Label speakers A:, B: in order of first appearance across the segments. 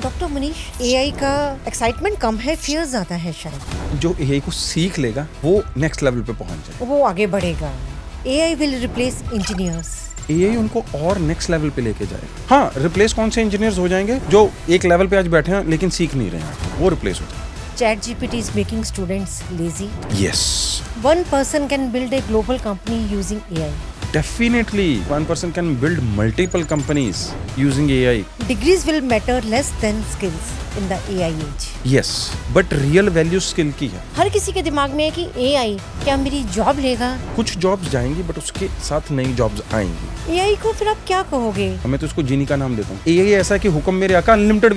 A: Doctor Manish, AI का excitement कम है, fear ज्यादा है शायद।
B: जो एआई को सीख लेगा वो नेक्स्ट लेवल पे पहुंच जाए,
A: वो आगे बढ़ेगा। AI will replace engineers.
B: AI उनको और नेक्स्ट लेवल पे लेके जाए। हाँ, रिप्लेस कौन से इंजीनियर्स हो जाएंगे जो एक लेवल पे आज बैठे हैं लेकिन सीख नहीं रहे हैं, वो रिप्लेस हो जाए।
A: ChatGPT is making students lazy.
B: Yes,
A: One person can build a global company using AI.
B: definitely one person can build multiple companies using AI.
A: Degrees will matter less than skills in the AI age.
B: Yes, but real value skill की है।
A: हर किसी के दिमाग में है कि AI क्या मेरी जॉब लेगा?
B: कुछ जॉब्स जाएंगी बट उसके साथ नई जॉब्स आएंगी।
A: AI को फिर आप क्या कहोगे?
B: मैं तो उसको जीनी का नाम देता हूँ। एआई ऐसा है कि हुक्म मेरे आका अनलिमिटेड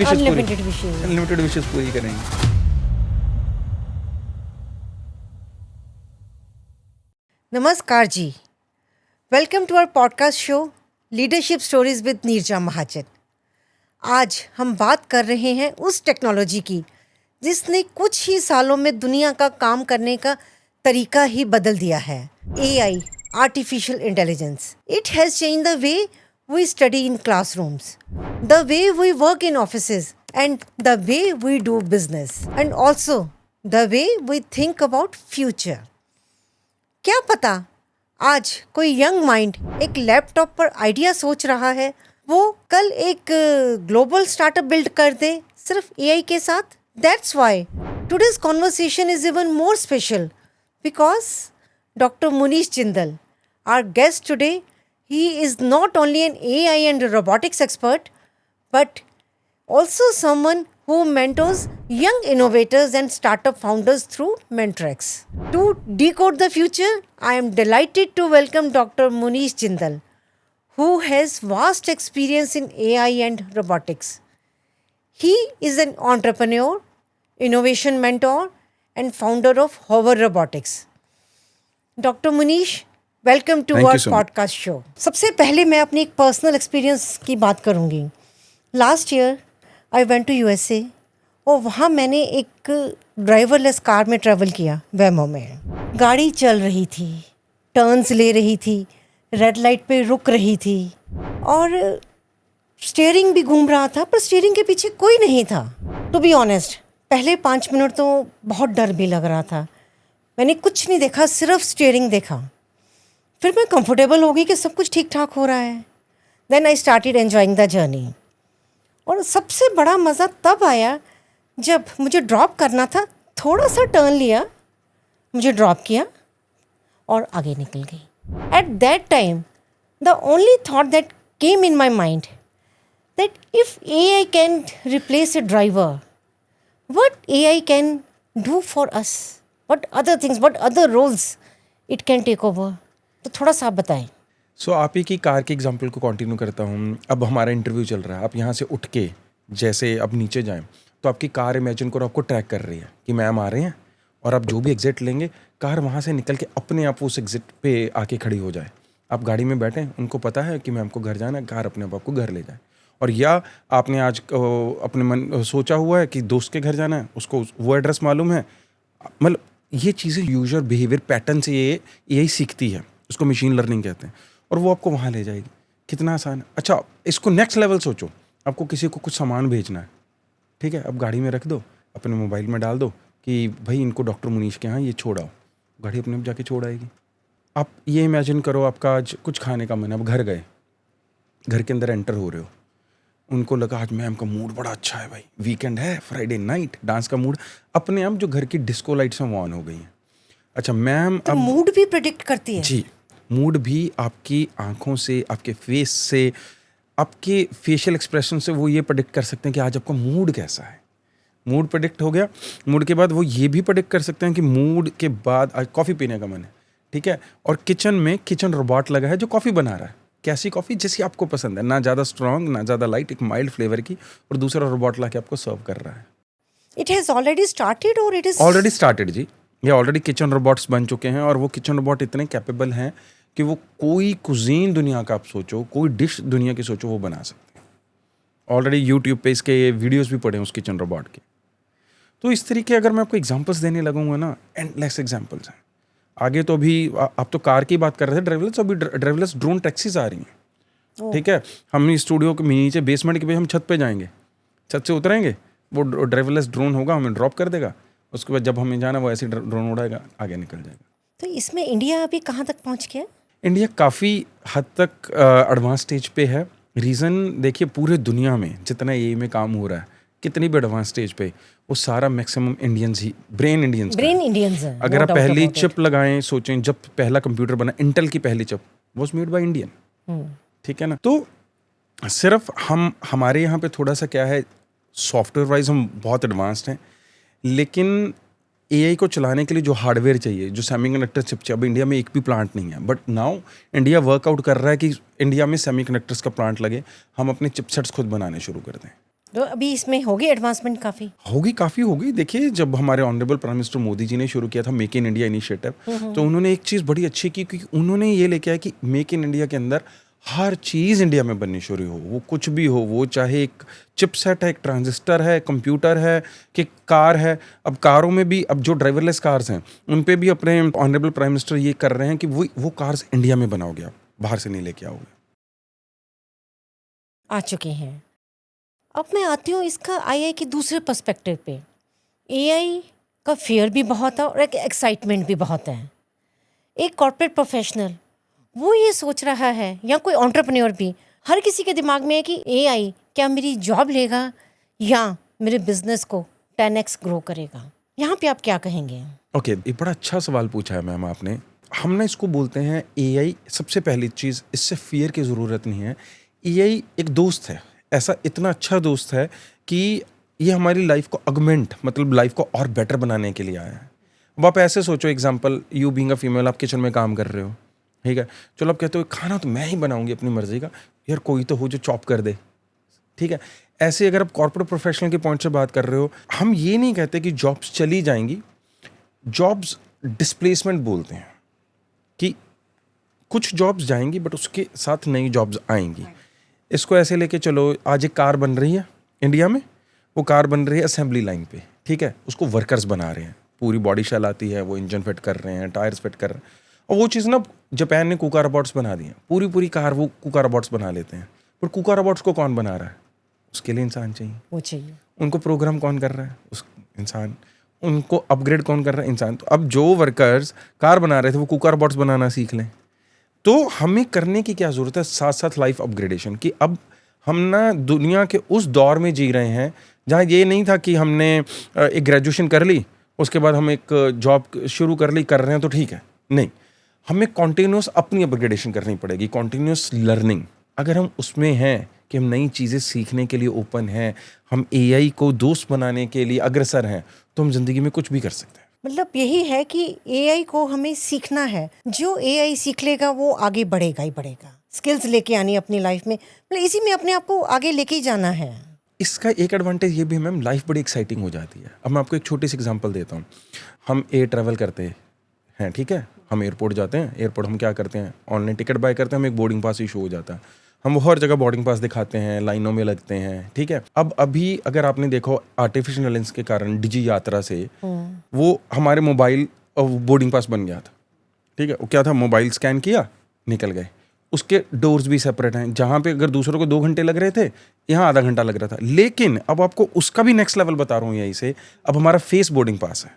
B: विशेष पूरी करेंगे।
A: नमस्कार जी, welcome to our podcast show leadership stories with Neerja Mahajan. आज हम बात कर रहे हैं उस टेक्नोलॉजी की जिसने कुछ ही सालों में दुनिया का काम करने का तरीका ही बदल दिया है। AI, artificial intelligence. It has change the way we study in classrooms, the way we work in offices and the way we do business and also the way we think about future. क्या पता आज कोई young mind एक laptop पर idea सोच रहा है, वो कल एक ग्लोबल स्टार्टअप बिल्ड कर दे सिर्फ एआई के साथ। That's why today's conversation is even more special because doctor Munish Jindal, our guest today, he is not only an AI and robotics expert but also someone who mentors young innovators and startup founders through Mentorex. To decode the future, I am delighted to welcome Dr. Munish Jindal, who has vast experience in AI and robotics. He is an entrepreneur, innovation mentor, and founder of Hover Robotics. Dr. Munish, welcome to
B: Thank
A: our
B: you so much.
A: podcast show. सबसे पहले मैं अपनी एक personal experience की बात करूँगी। Last year I went to USA और वहाँ मैंने एक ड्राइवरलेस कार में ट्रैवल किया, वेमो में। गाड़ी चल रही थी, टर्न्स ले रही थी, रेड लाइट पे रुक रही थी और स्टीयरिंग भी घूम रहा था, पर स्टीयरिंग के पीछे कोई नहीं था। टू बी ऑनेस्ट, पहले 5 मिनट तो बहुत डर भी लग रहा था। मैंने कुछ नहीं देखा, सिर्फ स्टीयरिंग देखा। फिर मैं कंफर्टेबल हो गई कि सब कुछ ठीक ठाक हो रहा है। Then I started enjoying the journey. और सबसे बड़ा मज़ा तब आया जब मुझे ड्रॉप करना था, थोड़ा सा टर्न लिया, मुझे ड्रॉप किया और आगे निकल गई। At that time the only thought that came in my mind that if AI can replace A driver, what AI can do for us, what other things, what other roles it can take over। तो थोड़ा सा आप बताएं।
B: सो आप ही की car के example को continue करता हूँ। अब हमारा इंटरव्यू चल रहा है, आप यहाँ से उठ के जैसे अब नीचे जाएं तो आपकी कार इमेजिन करो आपको ट्रैक कर रही है कि मैम आ रहे हैं, और आप जो भी एग्जिट लेंगे कार वहाँ से निकल के अपने आप उस एग्जिट पे आके खड़ी हो जाए। आप गाड़ी में बैठें, उनको पता है कि मैम को घर जाना है, कार अपने आप आपको घर ले जाए। और या आपने आज अपने मन सोचा हुआ है कि दोस्त के घर जाना है, उसको वो एड्रेस मालूम है। मतलब ये चीज़ें यूजर बिहेवियर पैटर्न से ये यही सीखती है, उसको मशीन लर्निंग कहते हैं, और वो आपको वहाँ ले जाएगी। कितना आसान है। अच्छा, इसको नेक्स्ट लेवल सोचो, आपको किसी को कुछ सामान भेजना है, ठीक है, अब गाड़ी में रख दो, अपने मोबाइल में डाल दो कि भाई इनको डॉक्टर मुनीश के यहाँ ये छोड़ आओ, गाड़ी अपने आप जाके छोड़ आएगी। आप ये इमेजिन करो आपका आज कुछ खाने का मन है, आप घर गए, घर के अंदर एंटर हो रहे हो, उनको लगा आज मैम का मूड बड़ा अच्छा है, भाई वीकेंड है, फ्राइडे नाइट, डांस का मूड, अपने आप जो घर की डिस्को लाइट्स हैं वो ऑन हो गई हैं। अच्छा मैम,
A: तो मूड भी प्रेडिक्ट करती है
B: जी, मूड भी आपकी आंखों से, आपके फेस से, आपके फेशियल एक्सप्रेशन से वो ये प्रेडिक्ट कर सकते हैं कि आज आपका मूड कैसा है। मूड प्रेडिक्ट हो गया, मूड के बाद वो ये भी प्रेडिक्ट कर सकते हैं कि मूड के बाद आज कॉफ़ी पीने का मन है, ठीक है, और किचन में किचन रोबोट लगा है जो कॉफ़ी बना रहा है। कैसी कॉफ़ी? जैसी आपको पसंद है, ना ज़्यादा स्ट्रॉन्ग ना ज़्यादा लाइट, एक माइल्ड फ्लेवर की, और दूसरा रोबोट ला के आपको सर्व कर रहा है।
A: इट हैज़ ऑलरेडी स्टार्टेड और इट इज
B: ऑलरेडी स्टार्टेड जी, ये ऑलरेडी किचन रोबोट्स बन चुके हैं, और वो किचन रोबोट इतने कैपेबल हैं कि वो कोई कुजीन दुनिया का आप सोचो, कोई डिश दुनिया की सोचो, वो बना सकते हैं। ऑलरेडी यूट्यूब पे इसके वीडियोस भी पड़े हैं उस किचन रोबोट के। तो इस तरीके अगर मैं आपको एग्जांपल्स देने लगूंगा ना, एंडलेस एग्जांपल्स हैं। आगे तो अभी आप तो कार की बात कर रहे थे, ड्राइवरलेस, अभी ड्राइवरलेस ड्रोन टैक्सीज आ रही हैं, ठीक है। हम स्टूडियो के नीचे बेसमेंट के पे हम छत पे जाएंगे, छत से उतरेंगे, वो ड्राइवरलेस ड्रोन होगा, हमें ड्रॉप कर देगा, उसके बाद जब हमें जाना वो ऐसे ड्रोन उड़ाएगा, आगे निकल जाएगा।
A: तो इसमें इंडिया अभी कहाँ तक पहुँच गया?
B: इंडिया काफ़ी हद तक एडवांस स्टेज पे है। रीज़न देखिए, पूरे दुनिया में जितना एआई में काम हो रहा है, कितनी भी एडवांस स्टेज पे, वो सारा मैक्सिमम इंडियंस ही, ब्रेन इंडियंस का है।
A: ब्रेन इंडियंस है,
B: अगर
A: no
B: आप
A: doubt
B: पहली
A: about it.
B: चिप लगाएं, सोचें जब पहला कंप्यूटर बना, इंटेल की पहली chip was made by Indian, ठीक है ना। तो सिर्फ हमारे यहाँ पे थोड़ा सा क्या है, सॉफ्टवेयर वाइज हम बहुत एडवांस्ड हैं, लेकिन एआई को चलाने के लिए जो हार्डवेयर चाहिए, जो सेमीकंडक्टर चिप चाहिए, अब इंडिया में एक भी प्लांट नहीं है। बट नाउ इंडिया वर्कआउट कर रहा है कि इंडिया में सेमीकंडक्टर्स का प्लांट लगे, हम अपने चिपसेट्स खुद बनाने शुरू कर दें।
A: तो अभी इसमें होगी एडवांसमेंट काफ़ी
B: होगी। देखिए, जब हमारे honourable prime minister Modi ji ने शुरू किया था मेक इन इंडिया इनिशिएटिव, तो उन्होंने एक चीज़ बड़ी अच्छी की, क्योंकि उन्होंने ये लेके आया कि मेक इन इंडिया के अंदर हर चीज़ इंडिया में बननी शुरू हो, वो कुछ भी हो, वो चाहे एक चिपसेट है, एक ट्रांजिस्टर है, कंप्यूटर है, कि कार है। अब कारों में भी, अब जो ड्राइवरलेस कार्स हैं उन पे भी अपने ऑनरेबल प्राइम मिनिस्टर ये कर रहे हैं कि वो कार्स इंडिया में बनाओगे, आप बाहर से नहीं लेके आओगे।
A: आ चुके हैं। अब मैं आती हूँ इसका एआई के दूसरे पर्सपेक्टिव पे। एआई का फियर भी बहुत है और एक एक्साइटमेंट भी बहुत है। एक कॉर्पोरेट प्रोफेशनल वो ये सोच रहा है, या कोई एंटरप्रेन्योर भी, हर किसी के दिमाग में है कि एआई क्या मेरी जॉब लेगा या मेरे बिजनेस को 10x ग्रो करेगा। यहाँ पे आप क्या कहेंगे?
B: ओके, ये बड़ा अच्छा सवाल पूछा है मैम आपने। हम ना इसको बोलते हैं एआई, सबसे पहली चीज़, इससे फियर की ज़रूरत नहीं है। एआई एक दोस्त है, ऐसा इतना अच्छा दोस्त है कि ये हमारी लाइफ को अगमेंट, मतलब लाइफ को और बेटर बनाने के लिए आया है। अब आप ऐसे सोचो, example, you being a female, आप किचन में काम कर रहे हो, ठीक है, चलो आप कहते हो खाना तो मैं ही बनाऊंगी अपनी मर्जी का, यार कोई तो हो जो चॉप कर दे, ठीक है। ऐसे अगर आप कॉर्पोरेट प्रोफेशनल के पॉइंट से बात कर रहे हो, हम ये नहीं कहते कि जॉब्स चली जाएंगी, जॉब्स डिस्प्लेसमेंट बोलते हैं कि कुछ जॉब्स जाएंगी बट उसके साथ नई जॉब्स आएंगी। इसको ऐसे लेके चलो, आज एक कार बन रही है इंडिया में, वो कार बन रही है असेंबली लाइन पे, ठीक है, उसको वर्कर्स बना रहे हैं, पूरी बॉडी शेल आती है, वो इंजन फिट कर रहे हैं, टायर्स फिट कर रहे हैं, और वो चीज़ ना जापान ने कुका रोबोट्स बना दी हैं, पूरी कार वो कुका रोबोट्स बना लेते हैं। पर कुका रोबोट्स को कौन बना रहा है? उसके लिए इंसान चाहिए,
A: वो चाहिए।
B: उनको प्रोग्राम कौन कर रहा है? उस इंसान। उनको अपग्रेड कौन कर रहा है? इंसान। तो अब जो वर्कर्स कार बना रहे थे वो कुका रोबोट्स बनाना सीख लें। तो हमें करने की क्या ज़रूरत है, साथ साथ लाइफ अपग्रेडेशन की। अब हम ना दुनिया के उस दौर में जी रहे हैं जहाँ ये नहीं था कि हमने एक ग्रेजुएशन कर ली, उसके बाद हम एक जॉब शुरू कर ली, कर रहे हैं तो ठीक है। नहीं, हमें कॉन्टिन्यूस अपनी अपग्रेडेशन करनी पड़ेगी, कॉन्टिन्यूस लर्निंग। अगर हम उसमें हैं कि हम नई चीज़ें सीखने के लिए ओपन हैं, हम एआई को दोस्त बनाने के लिए अग्रसर हैं, तो हम ज़िंदगी में कुछ भी कर सकते हैं।
A: मतलब यही है कि एआई को हमें सीखना है, जो एआई सीख लेगा वो आगे बढ़ेगा ही बढ़ेगा। स्किल्स लेके आनी अपनी लाइफ में, मतलब इसी में अपने आप को आगे लेके ही जाना है।
B: इसका एक एडवांटेज ये भी है मैम, लाइफ बड़ी एक्साइटिंग हो जाती है। अब मैं आपको एक छोटी सी एग्जांपल देता हूँ। हम एयर ट्रैवल करते हैं, ठीक है, हम एयरपोर्ट जाते हैं, एयरपोर्ट हम क्या करते हैं, ऑनलाइन टिकट बाय करते हैं, हमें एक बोर्डिंग पास इशू हो जाता है, हम हर जगह बोर्डिंग पास दिखाते हैं, लाइनों में लगते हैं, ठीक है। अब अभी अगर आपने देखो, आर्टिफिशियल इंटेलिजेंस के कारण डिजी यात्रा से वो हमारे मोबाइल बोर्डिंग पास बन गया था, ठीक है। वो क्या था, मोबाइल स्कैन किया, निकल गए। उसके डोर्स भी सेपरेट हैं, जहाँ पे अगर दूसरों को 2 घंटे लग रहे थे, यहाँ आधा घंटा लग रहा था। लेकिन अब आपको उसका भी नेक्स्ट लेवल बता रहा हूँ यहीं से, अब हमारा फेस बोर्डिंग पास है,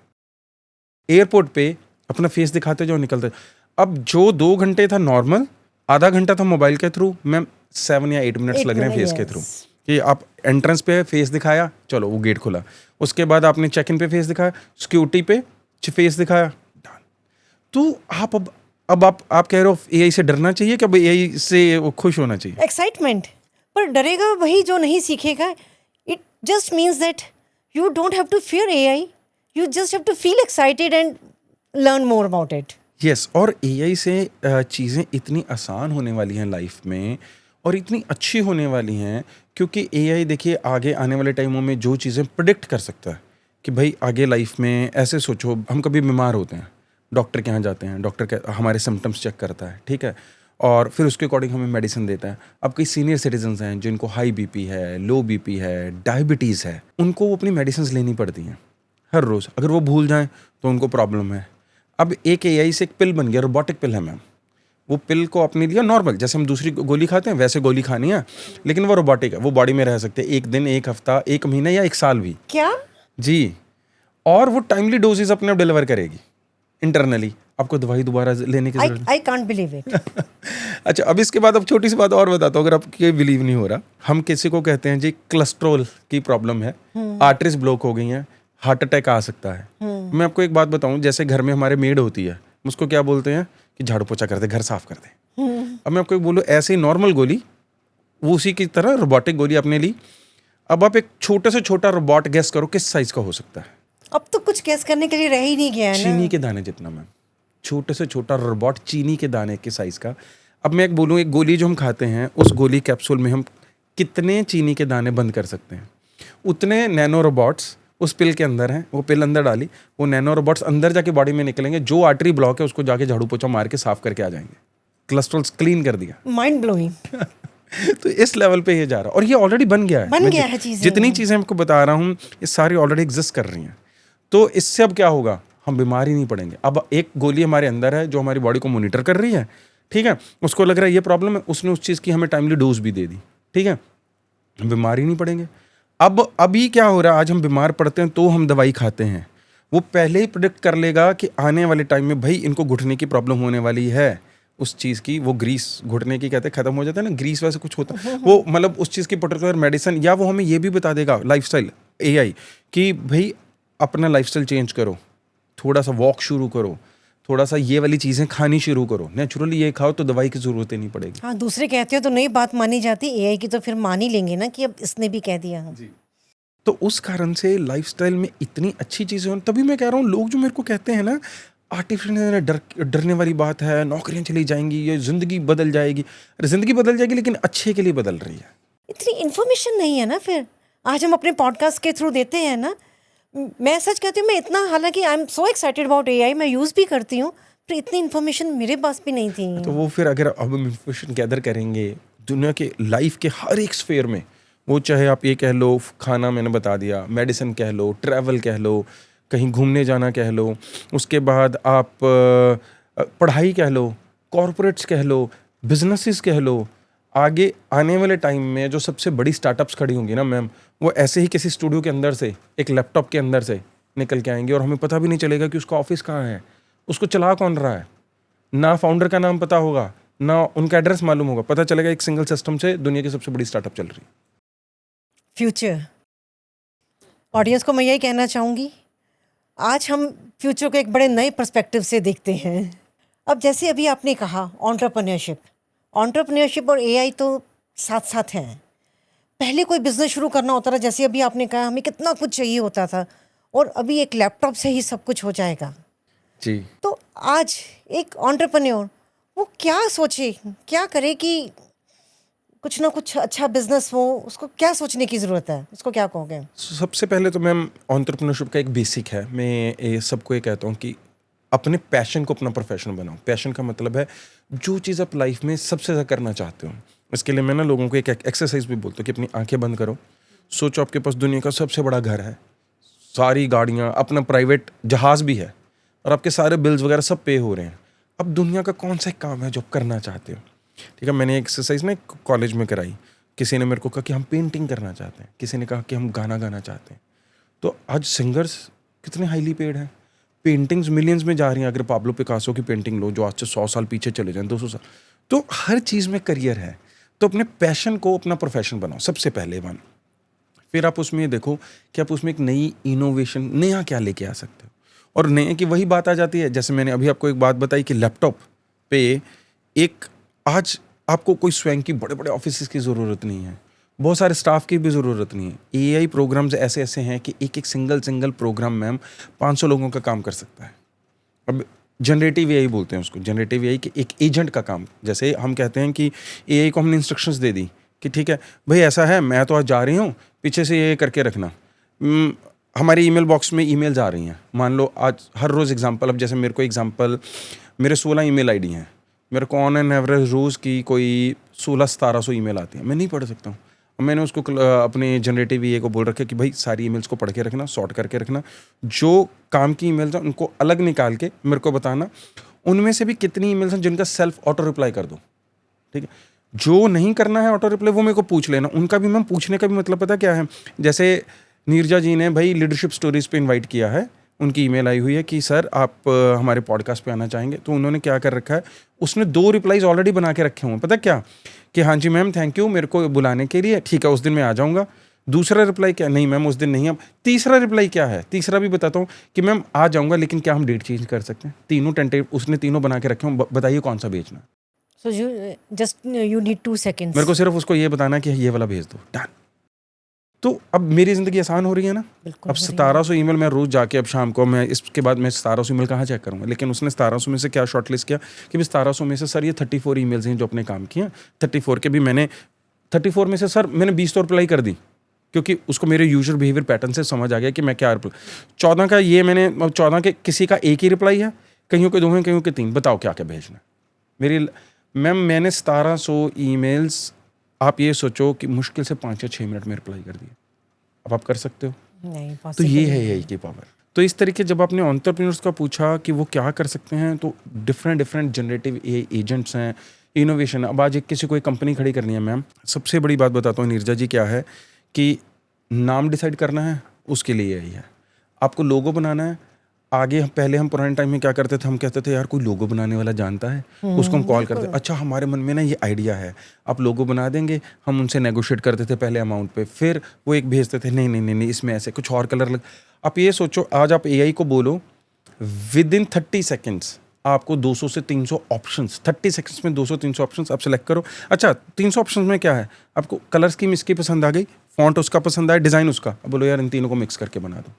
B: एयरपोर्ट पे अपना फेस दिखाते जो निकलते। अब जो 2 घंटे था नॉर्मल, आधा घंटा था मोबाइल के थ्रू, मैम 7 या 8 मिनट्स लग रहे हैं फेस के थ्रू। कि आप एंट्रेंस पे फेस दिखाया, चलो वो गेट खुला, उसके बाद आपने चेक इन पे फेस दिखाया, सिक्योरिटी पे फेस दिखाया, तो आप अब आप कह रहे हो एआई से डरना चाहिए कि अब एआई से वो खुश होना चाहिए?
A: एक्साइटमेंट, पर डरेगा वही जो नहीं सीखेगा। It just means that you don't have to fear AI, you just have to feel excited and learn more about it.
B: Yes, और एआई से चीज़ें इतनी आसान होने वाली हैं लाइफ में, और इतनी अच्छी होने वाली हैं, क्योंकि एआई देखिए आगे आने वाले टाइमों में जो चीज़ें प्रिडिक्ट कर सकता है कि भाई आगे लाइफ में, ऐसे सोचो, हम कभी बीमार होते हैं, डॉक्टर के यहाँ जाते हैं, डॉक्टर हमारे सिम्टम्स चेक करता है, ठीक है, और फिर उसके अकॉर्डिंग हमें मेडिसिन देता है। अब कई सीनियर सिटीजन्स हैं जिनको हाई बीपी है, लो बीपी है, डायबिटीज़ है, उनको वो अपनी मेडिसिन लेनी पड़ती हैं हर रोज़। अगर वो भूल जाएं तो उनको प्रॉब्लम है। अब एक एआई से एक पिल बन गया, रोबोटिक पिल है मैम, वो पिल को अपने लिया नॉर्मल, जैसे हम दूसरी गोली खाते हैं वैसे गोली खानी है, लेकिन वो रोबोटिक है, वो बॉडी में रह सकते हैं 1 दिन, 1 हफ्ता, 1 महीना या 1 साल भी।
A: क्या?
B: जी, और वो टाइमली डोजेज अपने आप डिलीवर करेगी इंटरनली, आपको दवाई दोबारा लेने की जरूरत
A: आई कांट बिलीव इट।
B: अच्छा, अब इसके बाद अब छोटी सी बात और बताता हूँ, अगर आपके बिलीव नहीं हो रहा। हम किसी को कहते हैं जी कोलेस्ट्रॉल की प्रॉब्लम है, आर्टरीज ब्लॉक हो गई हैं, हार्ट अटैक आ सकता है। मैं आपको एक बात बताऊं, जैसे घर में हमारे मेड होती है, उसको क्या बोलते हैं कि झाड़ू पोछा कर दे, घर साफ कर दे। अब मैं आपको एक बोलूँ, ऐसे ही नॉर्मल गोली, वो उसी की तरह रोबोटिक गोली आपने ली। अब आप एक छोटे से छोटा रोबोट गैस करो किस साइज का हो सकता है?
A: अब तो कुछ गेस करने के लिए रह ही नहीं गया है ना।
B: चीनी के दाने जितना मैम, छोटे से छोटा रोबोट चीनी के दाने के साइज का। अब मैं एक बोलूँ, एक गोली जो हम खाते हैं, उस गोली कैप्सूल में हम कितने चीनी के दाने बंद कर सकते हैं? उतने नैनो रोबोट्स उस पिल के अंदर हैं। वो पिल अंदर डाली, वो नैनो रोबोट्स अंदर जाके बॉडी में निकलेंगे, जो आर्टरी ब्लॉक है उसको जाके झाड़ू पोछा मार के साफ करके आ जाएंगे। कोलेस्ट्रॉल क्लीन कर दिया।
A: Mind blowing.
B: तो इस लेवल पे ये जा रहा है, और ये ऑलरेडी बन गया है।
A: बन
B: मैं
A: गया है चीजें।
B: जितनी चीजें आपको बता रहा हूँ, ये सारी ऑलरेडी एग्जिस्ट कर रही हैं। तो इससे अब क्या होगा, हम बीमार ही नहीं पड़ेंगे। अब एक गोली हमारे अंदर है जो हमारी बॉडी को मॉनिटर कर रही है, ठीक है, उसको लग रहा है ये प्रॉब्लम है, उसने उस चीज़ की हमें टाइमली डोज भी दे दी, ठीक है, हम बीमार ही नहीं पड़ेंगे। अब अभी क्या हो रहा है, आज हम बीमार पड़ते हैं तो हम दवाई खाते हैं, वो पहले ही प्रिडिक्ट कर लेगा कि आने वाले टाइम में भाई इनको घुटने की प्रॉब्लम होने वाली है। उस चीज़ की, वो ग्रीस घुटने की कहते हैं खत्म हो जाता है ना, ग्रीस वैसे कुछ होता है, वो मतलब उस चीज़ की पर्टिकुलर मेडिसिन, या वो हमें ये भी बता देगा लाइफस्टाइल एआई कि भाई अपना लाइफस्टाइल चेंज करो, थोड़ा सा वॉक शुरू करो, थोड़ा सा ये वाली चीज़ें खानी शुरू करो, नेचुरली ये खाओ तो दवाई की ज़रूरत ही नहीं पड़ेगी।
A: हाँ, दूसरे कहते हो तो नई बात मानी जाती, एआई की तो फिर मान ही लेंगे ना कि अब इसने भी कह दिया।
B: तो उस कारण से लाइफस्टाइल में इतनी अच्छी चीज़ें हों। तभी मैं कह रहा हूँ, लोग जो मेरे को कहते हैं ना आर्टिफिशियल डरने वाली बात है, नौकरियां चली जाएंगी, ये ज़िंदगी बदल जाएगी। अरे ज़िंदगी बदल जाएगी, लेकिन अच्छे के लिए बदल रही है।
A: इतनी इन्फॉर्मेशन नहीं है ना, फिर आज हम अपने पॉडकास्ट के थ्रू देते हैं ना। मैं सच कहती हूँ, मैं इतना, हालांकि I am so excited about AI, मैं यूज़ भी करती हूँ, पर इतनी इन्फॉर्मेशन मेरे पास भी नहीं थी।
B: तो वो फिर अगर अब हम इन्फॉर्मेशन गैदर करेंगे दुनिया के लाइफ के हर एक स्फेयर में, वो चाहे आप ये कह लो खाना मैंने बता दिया, मेडिसिन कह लो, ट्रैवल कह लो, कहीं घूमने जाना कह लो, उसके बाद आप पढ़ाई कह लो, कॉरपोरेट्स कह लो, बिजनेसेस कह लो, आगे आने वाले टाइम में जो सबसे बड़ी स्टार्टअप्स खड़ी होंगी ना मैम, वो ऐसे ही किसी स्टूडियो के अंदर से, एक लैपटॉप के अंदर से निकल के आएंगे, और हमें पता भी नहीं चलेगा कि उसका ऑफिस कहाँ है, उसको चला कौन रहा है, ना फाउंडर का नाम पता होगा, ना उनका एड्रेस मालूम होगा, पता चलेगा एक सिंगल सिस्टम से दुनिया की सबसे बड़ी स्टार्टअप चल रही है।
A: फ्यूचर, ऑडियंस को मैं यही कहना चाहूँगी, आज हम फ्यूचर को एक बड़े नए पर्सपेक्टिव से देखते हैं। अब जैसे अभी आपने कहा एंटरप्रेन्योरशिप और एआई तो साथ साथ हैं। पहले कोई बिजनेस शुरू करना होता था, जैसे अभी आपने कहा, हमें कितना कुछ चाहिए होता था, और अभी एक लैपटॉप से ही सब कुछ हो जाएगा।
B: जी।
A: तो आज एक एंटरप्रेन्योर वो क्या सोचे, क्या करे कि कुछ ना कुछ अच्छा बिजनेस हो, उसको क्या सोचने की ज़रूरत है, उसको क्या कहोगे?
B: सबसे पहले तो मैम एंटरप्रेन्योरशिप का एक बेसिक है, मैं ये सबको ये कहता हूँ कि अपने पैशन को अपना प्रोफेशन बनाओ। पैशन का मतलब है जो चीज़ आप लाइफ में सबसे ज़्यादा करना चाहते हो। इसके लिए मैं ना लोगों को एक एक्सरसाइज भी बोलता हूँ कि अपनी आंखें बंद करो, सोचो आपके पास दुनिया का सबसे बड़ा घर है, सारी गाड़ियाँ, अपना प्राइवेट जहाज़ भी है, और आपके सारे बिल्स वगैरह सब पे हो रहे हैं। अब दुनिया का कौन सा काम है जो आप करना चाहते हो? ठीक है, मैंने एक्सरसाइज ना कॉलेज में कराई। किसी ने मेरे को कहा कि हम पेंटिंग करना चाहते हैं, किसी ने कहा कि हम गाना गाना चाहते हैं। तो आज सिंगर्स कितने हाईली पेड हैं, पेंटिंग्स मिलियंस में जा रही हैं। अगर पाब्लो पिकासो की पेंटिंग लो, जो आज से 100 साल पीछे चले जाएं, 200 साल, तो हर चीज़ में करियर है। तो अपने पैशन को अपना प्रोफेशन बनाओ, सबसे पहले वन। फिर आप उसमें देखो कि आप उसमें एक नई इनोवेशन, नया क्या लेके आ सकते हो। और नए की वही बात आ जाती है, जैसे मैंने अभी आपको एक बात बताई कि लैपटॉप पे एक, आज आपको कोई स्वयं की बड़े बड़े ऑफिस की ज़रूरत नहीं है, बहुत सारे स्टाफ की भी ज़रूरत नहीं है। एआई प्रोग्राम्स ऐसे ऐसे हैं कि एक एक सिंगल प्रोग्राम मैम 500 लोगों का काम कर सकता है। अब जनरेटिव एआई बोलते हैं उसको, जनरेटिव एआई के एक एजेंट का काम। जैसे हम कहते हैं कि एआई को हमने इंस्ट्रक्शंस दे दी कि ठीक है भाई ऐसा है, मैं तो आज जा रही हूँ, पीछे से ये करके रखना। हमारी ईमेल बॉक्स में ईमेल्स आ रही हैं, मान लो आज हर रोज़ एग्जांपल, अब जैसे मेरे को एग्जांपल, मेरे 16 ईमेल आईडी हैं, मेरे को ऑन एन एवरेज रोज़ की कोई 1600-1700 ईमेल आती हैं, मैं नहीं पढ़ सकता हूँ। मैंने उसको अपने जनरेटिव एआई को बोल रखा कि भाई सारी ईमेल्स को पढ़ के रखना, सॉर्ट करके रखना, जो काम की ईमेल्स हैं उनको अलग निकाल के मेरे को बताना, उनमें से भी कितनी ईमेल्स हैं जिनका सेल्फ ऑटो रिप्लाई कर दूं, ठीक है। जो नहीं करना है ऑटो रिप्लाई वो मेरे को पूछ लेना, उनका भी मैम पूछने का भी मतलब पता क्या है, जैसे नीरजा जी ने भाई लीडरशिप स्टोरीज पे इनवाइट किया है, उनकी ईमेल आई हुई है कि सर आप हमारे पॉडकास्ट पे आना चाहेंगे, तो उन्होंने क्या कर रखा है, उसने 2 रिप्लाईज ऑलरेडी बना के रखे हुए हैं, पता क्या, कि हाँ जी मैम थैंक यू मेरे को बुलाने के लिए, ठीक है उस दिन मैं आ जाऊँगा। दूसरा रिप्लाई क्या, नहीं मैम उस दिन नहीं। अब तीसरा रिप्लाई क्या है, तीसरा भी बताता हूँ कि मैम आ जाऊँगा लेकिन क्या हम डेट चेंज कर सकते हैं। तीनों टेंटेटिव उसने तीनों बना के रखे हों, बताइए कौन सा भेजना है।
A: So you need 2 seconds.
B: मेरे को सिर्फ उसको ये बताना है कि ये वाला भेज दो, डन। तो अब मेरी ज़िंदगी आसान हो रही है ना।
A: बिल्कुल
B: अब
A: हो रही है।
B: 1700 ईमेल मैं रोज़ जाके अब शाम को मैं इसके बाद मैं 1700 ईमेल कहाँ चेक करूँगा। लेकिन उसने 1700 में से क्या शॉर्टलिस्ट किया कि भी 1700 में से सर ये 34 ईमेल्स हैं जो अपने काम किए हैं, 34 के भी मैंने 34 में से सर मैंने 20 तो रिप्लाई कर दी, क्योंकि उसको मेरे यूजर बिहेवियर पैटर्न से समझ आ गया कि मैं क्या रिप्लाई। 14 का ये मैंने 14 के किसी का एक ही रिप्लाई है, कईयों के 2 हैं, कईयों के 3, बताओ क्या क्या भेजना है। मेरी मैम मैंने 1700 ईमेल्स, आप ये सोचो कि मुश्किल से 5 या 6 मिनट में रिप्लाई कर दिए। अब आप कर सकते हो?
A: नहीं
B: तो
A: possible
B: ये है
A: नहीं।
B: यही की पावर। तो इस तरीके जब आपने एंटरप्रेन्योर्स का पूछा कि वो क्या कर सकते हैं, तो डिफरेंट जनरेटिव एजेंट्स हैं, इनोवेशन। अब आज एक किसी को एक कंपनी खड़ी करनी है मैम, सबसे बड़ी बात बताता हूँ नीरजा जी क्या है कि नाम डिसाइड करना है, उसके लिए यही है। आपको लोगो बनाना है, आगे पहले हम पुराने टाइम में क्या करते थे, हम कहते थे यार कोई लोगो बनाने वाला जानता है, उसको हम कॉल करते, अच्छा हमारे मन में ना ये आइडिया है, आप लोगो बना देंगे। हम उनसे नेगोशिएट करते थे पहले अमाउंट पे, फिर वो एक भेजते थे, नहीं नहीं नहीं नहीं इसमें ऐसे कुछ और कलर लग। आप ये सोचो आज आप एआई को बोलो विद इन 30 सेकेंड्स आपको 200 से 300 ऑप्शंस, 30 सेकंड्स में 200-300 ऑप्शंस आप सेलेक्ट करो। अच्छा 300 ऑप्शंस में क्या है, आपको कलर स्कीम इसकी पसंद आ गई, फॉन्ट उसका पसंद आया, डिज़ाइन उसका, अब बोलो यार इन तीनों को मिक्स करके बना दो।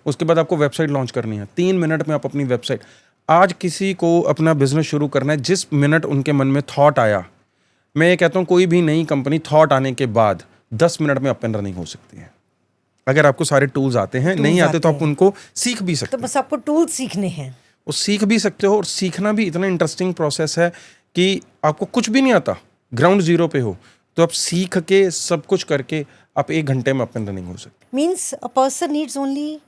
B: उसके बाद आपको वेबसाइट लॉन्च करनी है, 3 मिनट में आप अपनी वेबसाइट। आज किसी को अपना बिजनेस शुरू करना है, जिस मिनट उनके मन में थॉट आया, मैं ये कहता हूँ कोई भी नई कंपनी थॉट आने के बाद 10 मिनट में अप एंड रनिंग हो सकती है, अगर आपको सारे टूल्स आते हैं। नहीं आते तो आप उनको सीख भी सकते
A: तो
B: हो।
A: बस आपको टूल सीखने हैं,
B: वो सीख भी सकते हो, और सीखना भी इतना इंटरेस्टिंग प्रोसेस है कि आपको कुछ भी नहीं आता, ग्राउंड जीरो पे हो, तो आप सीख के सब कुछ करके आप 1 घंटे में अप एंड रनिंग हो सकते हैं।
A: Means a person needs only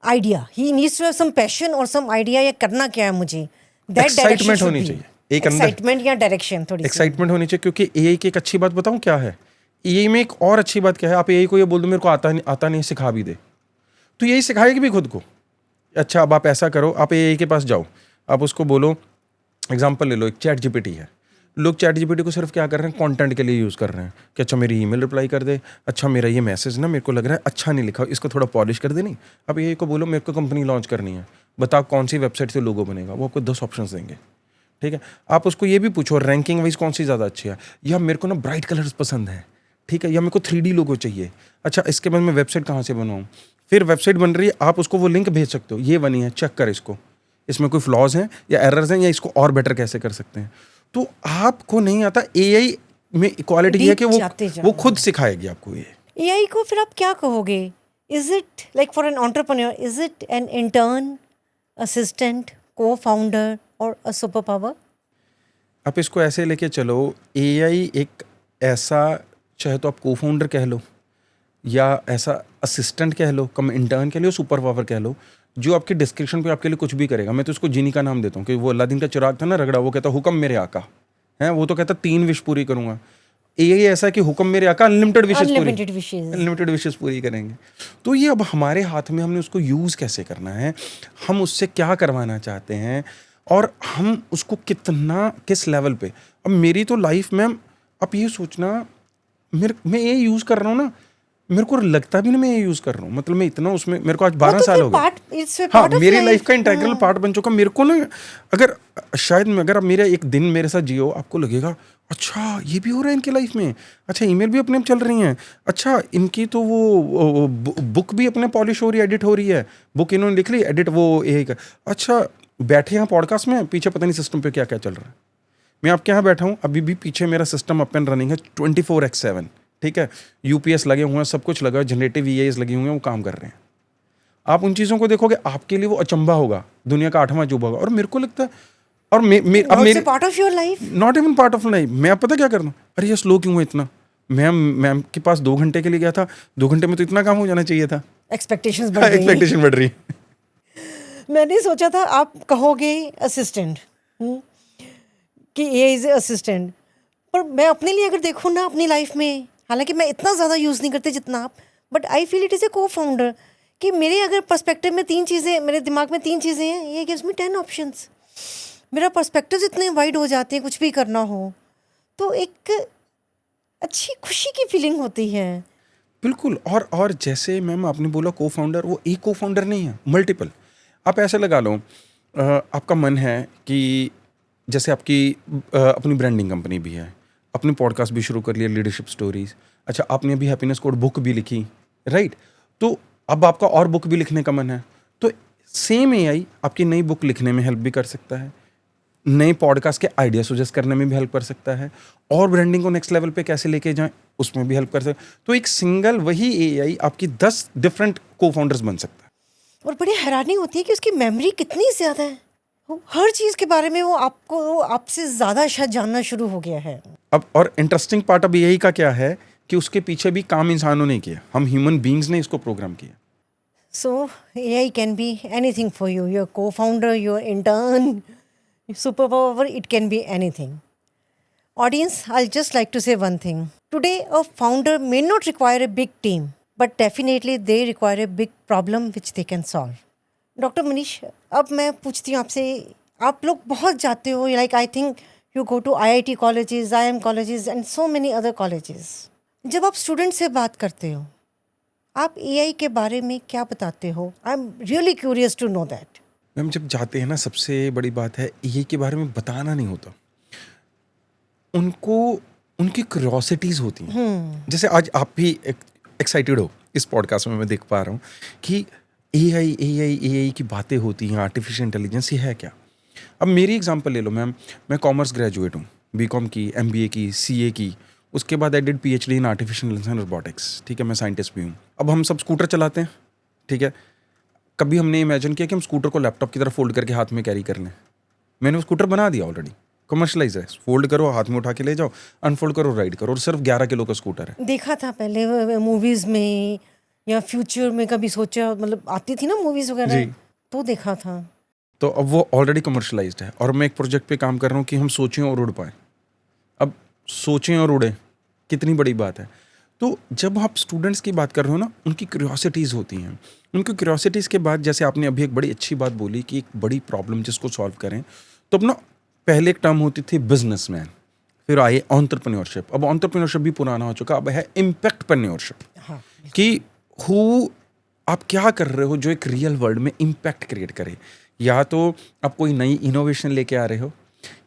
A: idea, he needs to have some passion और सम आइडिया, या करना क्या है मुझे, दैट
B: एक्साइटमेंट होनी चाहिए, एक अंदर
A: एक्साइटमेंट या डायरेक्शन थोड़ी सी।
B: एक्साइटमेंट होनी चाहिए। क्योंकि एआई की एक अच्छी बात बताऊं क्या है, एआई में एक और अच्छी बात क्या है, आप एआई को ये बोल दो मेरे को आता नहीं सिखा भी दे, तो यही सिखाएगी भी खुद को। अच्छा अब आप ऐसा करो, आप एआई के पास जाओ, आप उसको बोलो, एग्जांपल ले लो, एक चैट जीपीटी है, लोग चैट जीपीटी को सिर्फ क्या कर रहे हैं, कंटेंट के लिए यूज़ कर रहे हैं कि अच्छा मेरी ईमेल रिप्लाई कर दे, अच्छा मेरा ये मैसेज ना मेरे को लग रहा है अच्छा नहीं लिखा, इसको थोड़ा पॉलिश कर दे। नहीं, अब एआई को बोलो मेरे को कंपनी लॉन्च करनी है, बताओ कौन सी वेबसाइट से लोगो बनेगा, वो आपको 10 ऑप्शंस देंगे, ठीक है। आप उसको ये भी पूछो रैंकिंग वाइज कौन सी ज़्यादा अच्छी है, या मेरे को ना ब्राइट कलर्स पसंद है, ठीक है, या मेरे को 3D लोगो चाहिए, अच्छा इसके बाद मैं वेबसाइट कहाँ से बनवाऊँ। फिर वेबसाइट बन रही है, आप उसको वो लिंक भेज सकते हो, ये बनी है चेक कर इसको, इसमें कोई फ्लॉज हैं या एरर्स हैं, या इसको और बेटर कैसे कर सकते हैं। तो आपको नहीं आता, एआई में इक्वालिटी है कि वो खुद सिखाएगी आपको ये।
A: एआई को फिर आप क्या कहोगे, is it like for an entrepreneur, is it an intern, assistant, को फाउंडर और अ सुपर पावर?
B: आप इसको ऐसे लेके चलो, एआई एक ऐसा, चाहे तो आप को फाउंडर कह लो, या ऐसा असिस्टेंट कह लो, कम इंटर्न कह लो, सुपर पावर कह लो, जो आपके डिस्क्रिप्शन पे आपके लिए कुछ भी करेगा। मैं तो उसको जीनी का नाम देता हूँ कि वो अलादीन का चिराग था ना रगड़ा, वो कहता हुक्म मेरे आका है, वो तो कहता 3 विश पूरी करूंगा। एआई ऐसा है कि हुक्म मेरे आका, अनलिमिटेड विशेस पूरी करेंगे। तो ये अब हमारे हाथ में, हमने उसको यूज़ कैसे करना है, हम उससे क्या करवाना चाहते हैं, और हम उसको कितना किस लेवल पे। अब मेरी तो लाइफ में आप ये सोचना, मैं ये यूज़ कर रहा हूँ ना, मेरे को लगता भी नहीं मैं ये यूज़ कर रहा हूँ, मतलब मैं इतना उसमें, मेरे को आज 12 साल हो गए। हाँ, मेरी लाइफ का इंटेग्रल पार्ट बन चुका। मेरे को ना, अगर शायद अगर आप मेरा एक दिन मेरे साथ जियो, आपको लगेगा अच्छा ये भी हो रहा है इनकी लाइफ में, अच्छा ईमेल भी अपने आप चल रही हैं, अच्छा इनकी तो वो बुक भी अपने पॉलिश हो रही है, एडिट हो रही है, बुक इन्होंने लिख ली, एडिट वो एआई का, अच्छा बैठे यहाँ पॉडकास्ट में, पीछे पता नहीं सिस्टम पे क्या क्या चल रहा है। मैं आपके यहाँ बैठा हूँ, अभी भी पीछे मेरा सिस्टम अप एंड रनिंग है 24/7, ठीक है, यूपीएस लगे हुए हैं, सब कुछ लगा है, जनरेटिव ईएस लगी हुई हैं, वो काम कर रहे हैं। आप उन चीज़ों को देखोगे, आपके लिए वो अचंभा होगा, दुनिया का 8वां अजूबा होगा। और मेरे को लगता है, और अब मेरे
A: part of your life,
B: not even part of life. मैं अब पता क्या करता हूँ, अरे ये स्लो क्यों है इतना, मैम के पास 2 घंटे के लिए गया था, 2 घंटे में तो इतना काम हो जाना चाहिए था।
A: एक्सपेक्टेशन
B: बढ़ रही है।
A: मैंने सोचा था आप कहोगे असिस्टेंट, कि ए इज असिस्टेंट, पर मैं अपने लिए अगर देखूँ ना अपनी लाइफ में, हालांकि मैं इतना ज़्यादा यूज़ नहीं करती जितना आप, but I feel it is a को फाउंडर। कि मेरे अगर पर्सपेक्टिव में 3 चीज़ें, मेरे दिमाग में 3 चीज़ें हैं, ये गिव्स मी 10 ऑप्शंस। मेरा पर्सपेक्टिव इतने वाइड हो जाते हैं कुछ भी करना हो, तो एक अच्छी खुशी की फीलिंग होती है।
B: बिल्कुल। और जैसे मैम आपने बोला को फाउंडर, वो एक को फाउंडर नहीं है, मल्टीपल। आप ऐसे लगा लो, आपका मन है कि जैसे आपकी अपनी ब्रांडिंग कंपनी भी है, अपनी पॉडकास्ट भी शुरू कर लिया, लीडरशिप स्टोरीज। अच्छा, आपने अभी हैप्पीनेस कोड बुक भी लिखी, राइट? तो अब आपका और बुक भी लिखने का मन है, तो सेम एआई आपकी नई बुक लिखने में हेल्प भी कर सकता है, नए पॉडकास्ट के आइडिया सजेस्ट करने में भी हेल्प कर सकता है, और ब्रांडिंग को नेक्स्ट लेवल पे कैसे लेके जाएं उसमें भी हेल्प कर सकता है। तो एक सिंगल वही एआई आपकी 10 डिफरेंट को फाउंडर्स बन सकता है।
A: और बड़ी हैरानी होती है कि उसकी मेमोरी कितनी ज़्यादा है। वो हर चीज़ के बारे में वो आपसे ज़्यादा शायद जानना शुरू हो गया है।
B: अब और इंटरेस्टिंग पार्ट अब यही का क्या है कि उसके पीछे भी काम इंसानों ने किया, हम ह्यूमन बींग्स ने इसको प्रोग्राम किया।
A: So AI can be anything for you. Your co-founder, your intern, your superpower, it can be anything. Audience, I'll just like to say one thing. Today, a founder may not require a big team, but definitely they require a big problem which they can solve. Doctor Manish, अब मैं पूछती हूँ आपसे, आप लोग बहुत जाते हो, like I think you go to IIT colleges, IIM colleges and so many other colleges. जब आप स्टूडेंट से बात करते हो, आप AI के बारे में क्या बताते हो? I am really curious to know that.
B: Ma'am जब जाते हैं ना, सबसे बड़ी बात है ये के बारे में बताना नहीं होता उनको, उनकी क्यूरियोसिटीज़ होती हैं। जैसे आज आप भी एक्साइटेड हो इस पॉडकास्ट में, मैं देख पा रहा हूँ कि एआई की बातें होती हैं, आर्टिफिशियल इंटेलिजेंस ये है क्या। अब मेरी एग्जांपल ले लो मैम, मैं कॉमर्स ग्रेजुएट हूँ, बीकॉम की, MBA की, CA की, उसके बाद I did PhD in artificial intelligence and robotics. ठीक है, मैं साइंटिस्ट भी हूँ। अब हम सब स्कूटर चलाते हैं, ठीक है। कभी हमने इमेजिन किया कि हम स्कूटर को लैपटॉप की तरह फोल्ड करके हाथ में कैरी कर लें? मैंने वो स्कूटर बना दिया ऑलरेडी, कमर्शलाइज है। फोल्ड करो, हाथ में उठा के ले जाओ, अनफोल्ड करो, राइड करो, और सिर्फ 11 किलो का स्कूटर है।
A: देखा था पहले मूवीज में या फ्यूचर में, कभी सोचा, मतलब आती थी ना मूवीज वगैरह,
B: जी।
A: तो देखा था।
B: तो अब वो ऑलरेडी कमर्शलाइज्ड है, और मैं एक प्रोजेक्ट पे काम कर रहा हूँ कि हम सोचें और उड़ पाएँ। अब सोचें और उड़ें कितनी बड़ी बात है। तो जब आप स्टूडेंट्स की बात कर रहे हो ना, उनकी क्यूरियोसिटीज़ होती हैं। उनकी क्यूरियोसिटीज़ के बाद, जैसे आपने अभी एक बड़ी अच्छी बात बोली कि एक बड़ी प्रॉब्लम जिसको सॉल्व करें, तो अपना पहले एक टर्म होती थी बिजनेसमैन, फिर आए एंटरप्रेन्योरशिप। अब एंटरप्रेन्योरशिप भी पुराना हो चुका, अब है इम्पैक्टप्रेन्योरशिप।
A: हाँ,
B: कि हु आप क्या कर रहे हो जो एक रियल वर्ल्ड में इम्पैक्ट क्रिएट करे। या तो आप कोई नई इनोवेशन लेके आ रहे हो,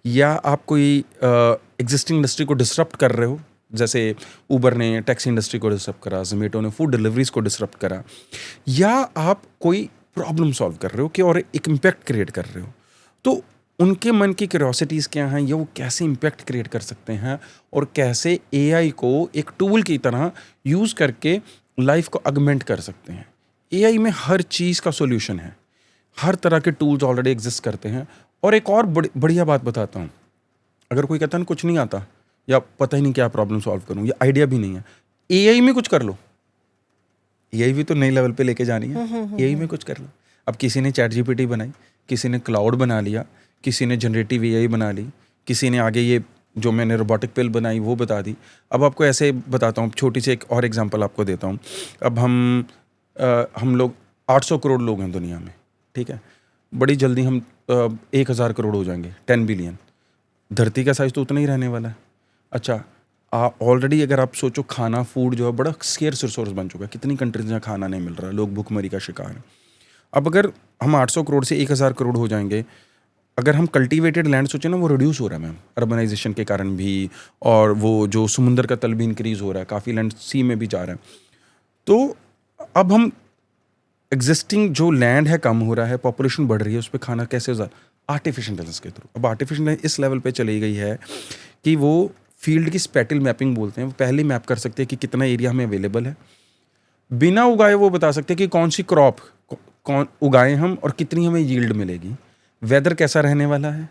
B: या आप कोई एग्जिस्टिंग इंडस्ट्री को डिसरप्ट कर रहे हो। जैसे उबर ने टैक्सी इंडस्ट्री को डिसरप्ट करा, जोमेटो ने फूड डिलीवरीज को डिसरप्ट करा, या आप कोई प्रॉब्लम सॉल्व कर रहे हो कि और एक इम्पैक्ट क्रिएट कर रहे हो। तो उनके मन की क्यूरियोसिटीज़ क्या हैं, या वो कैसे इम्पैक्ट क्रिएट कर सकते हैं, और कैसे एआई को एक टूल की तरह यूज़ करके लाइफ को अगमेंट कर सकते हैं। एआई में हर चीज़ का सॉल्यूशन है, हर तरह के टूल्स ऑलरेडी एग्जिस्ट करते हैं। और एक और बढ़िया बात बताता हूँ, अगर कोई कहता है ना कुछ नहीं आता, या पता ही नहीं क्या प्रॉब्लम सॉल्व करूँ, या आइडिया भी नहीं है, एआई में कुछ कर लो। एआई भी तो नई लेवल पे लेके जानी है, एआई में कुछ कर लो। अब किसी ने चैट जीपीटी बनाई, किसी ने क्लाउड बना लिया, किसी ने जनरेटिव एआई बना ली, किसी ने आगे ये जो मैंने रोबोटिक पिल बनाई वो बता दी। अब आपको ऐसे बताता हूँ, छोटी सी एक और एग्जांपल आपको देता हूँ। अब हम लोग 800 करोड़ लोग हैं दुनिया में, ठीक है। बड़ी जल्दी हम 1000 करोड़ हो जाएंगे, 10 बिलियन। धरती का साइज तो उतना ही रहने वाला है। अच्छा, ऑलरेडी अगर आप सोचो, खाना, फूड जो है बड़ा स्केर्स रिसोर्स बन चुका है। कितनी कंट्रीज जहाँ खाना नहीं मिल रहा, लोग भूखमरी का शिकार हैं। अब अगर हम 800 करोड़ से 1000 करोड़ हो जाएंगे, अगर हम कल्टीवेटेड लैंड सोचें ना, वो रिड्यूस हो रहा है मैम, अर्बनाइजेशन के कारण भी, और वो जो समुंदर का तल भी इंक्रीज हो रहा है, काफ़ी लैंड सी में भी जा रहा है। तो अब हम एग्जिस्टिंग जो लैंड है कम हो रहा है, पॉपुलेशन बढ़ रही है, उस पर खाना कैसे हो, आर्टिफिशियल इंटेलिजेंस के थ्रू। अब आर्टिफिशियल इंटेलिजेंस इस लेवल पे चली गई है कि वो फील्ड की स्पेटिल मैपिंग बोलते हैं, वो पहले मैप कर सकते हैं कि कितना एरिया हमें अवेलेबल है। बिना उगाए वो बता सकते हैं कि कौन सी क्रॉप कौन उगाएं हम, और कितनी हमें यील्ड मिलेगी, वेदर कैसा रहने वाला है,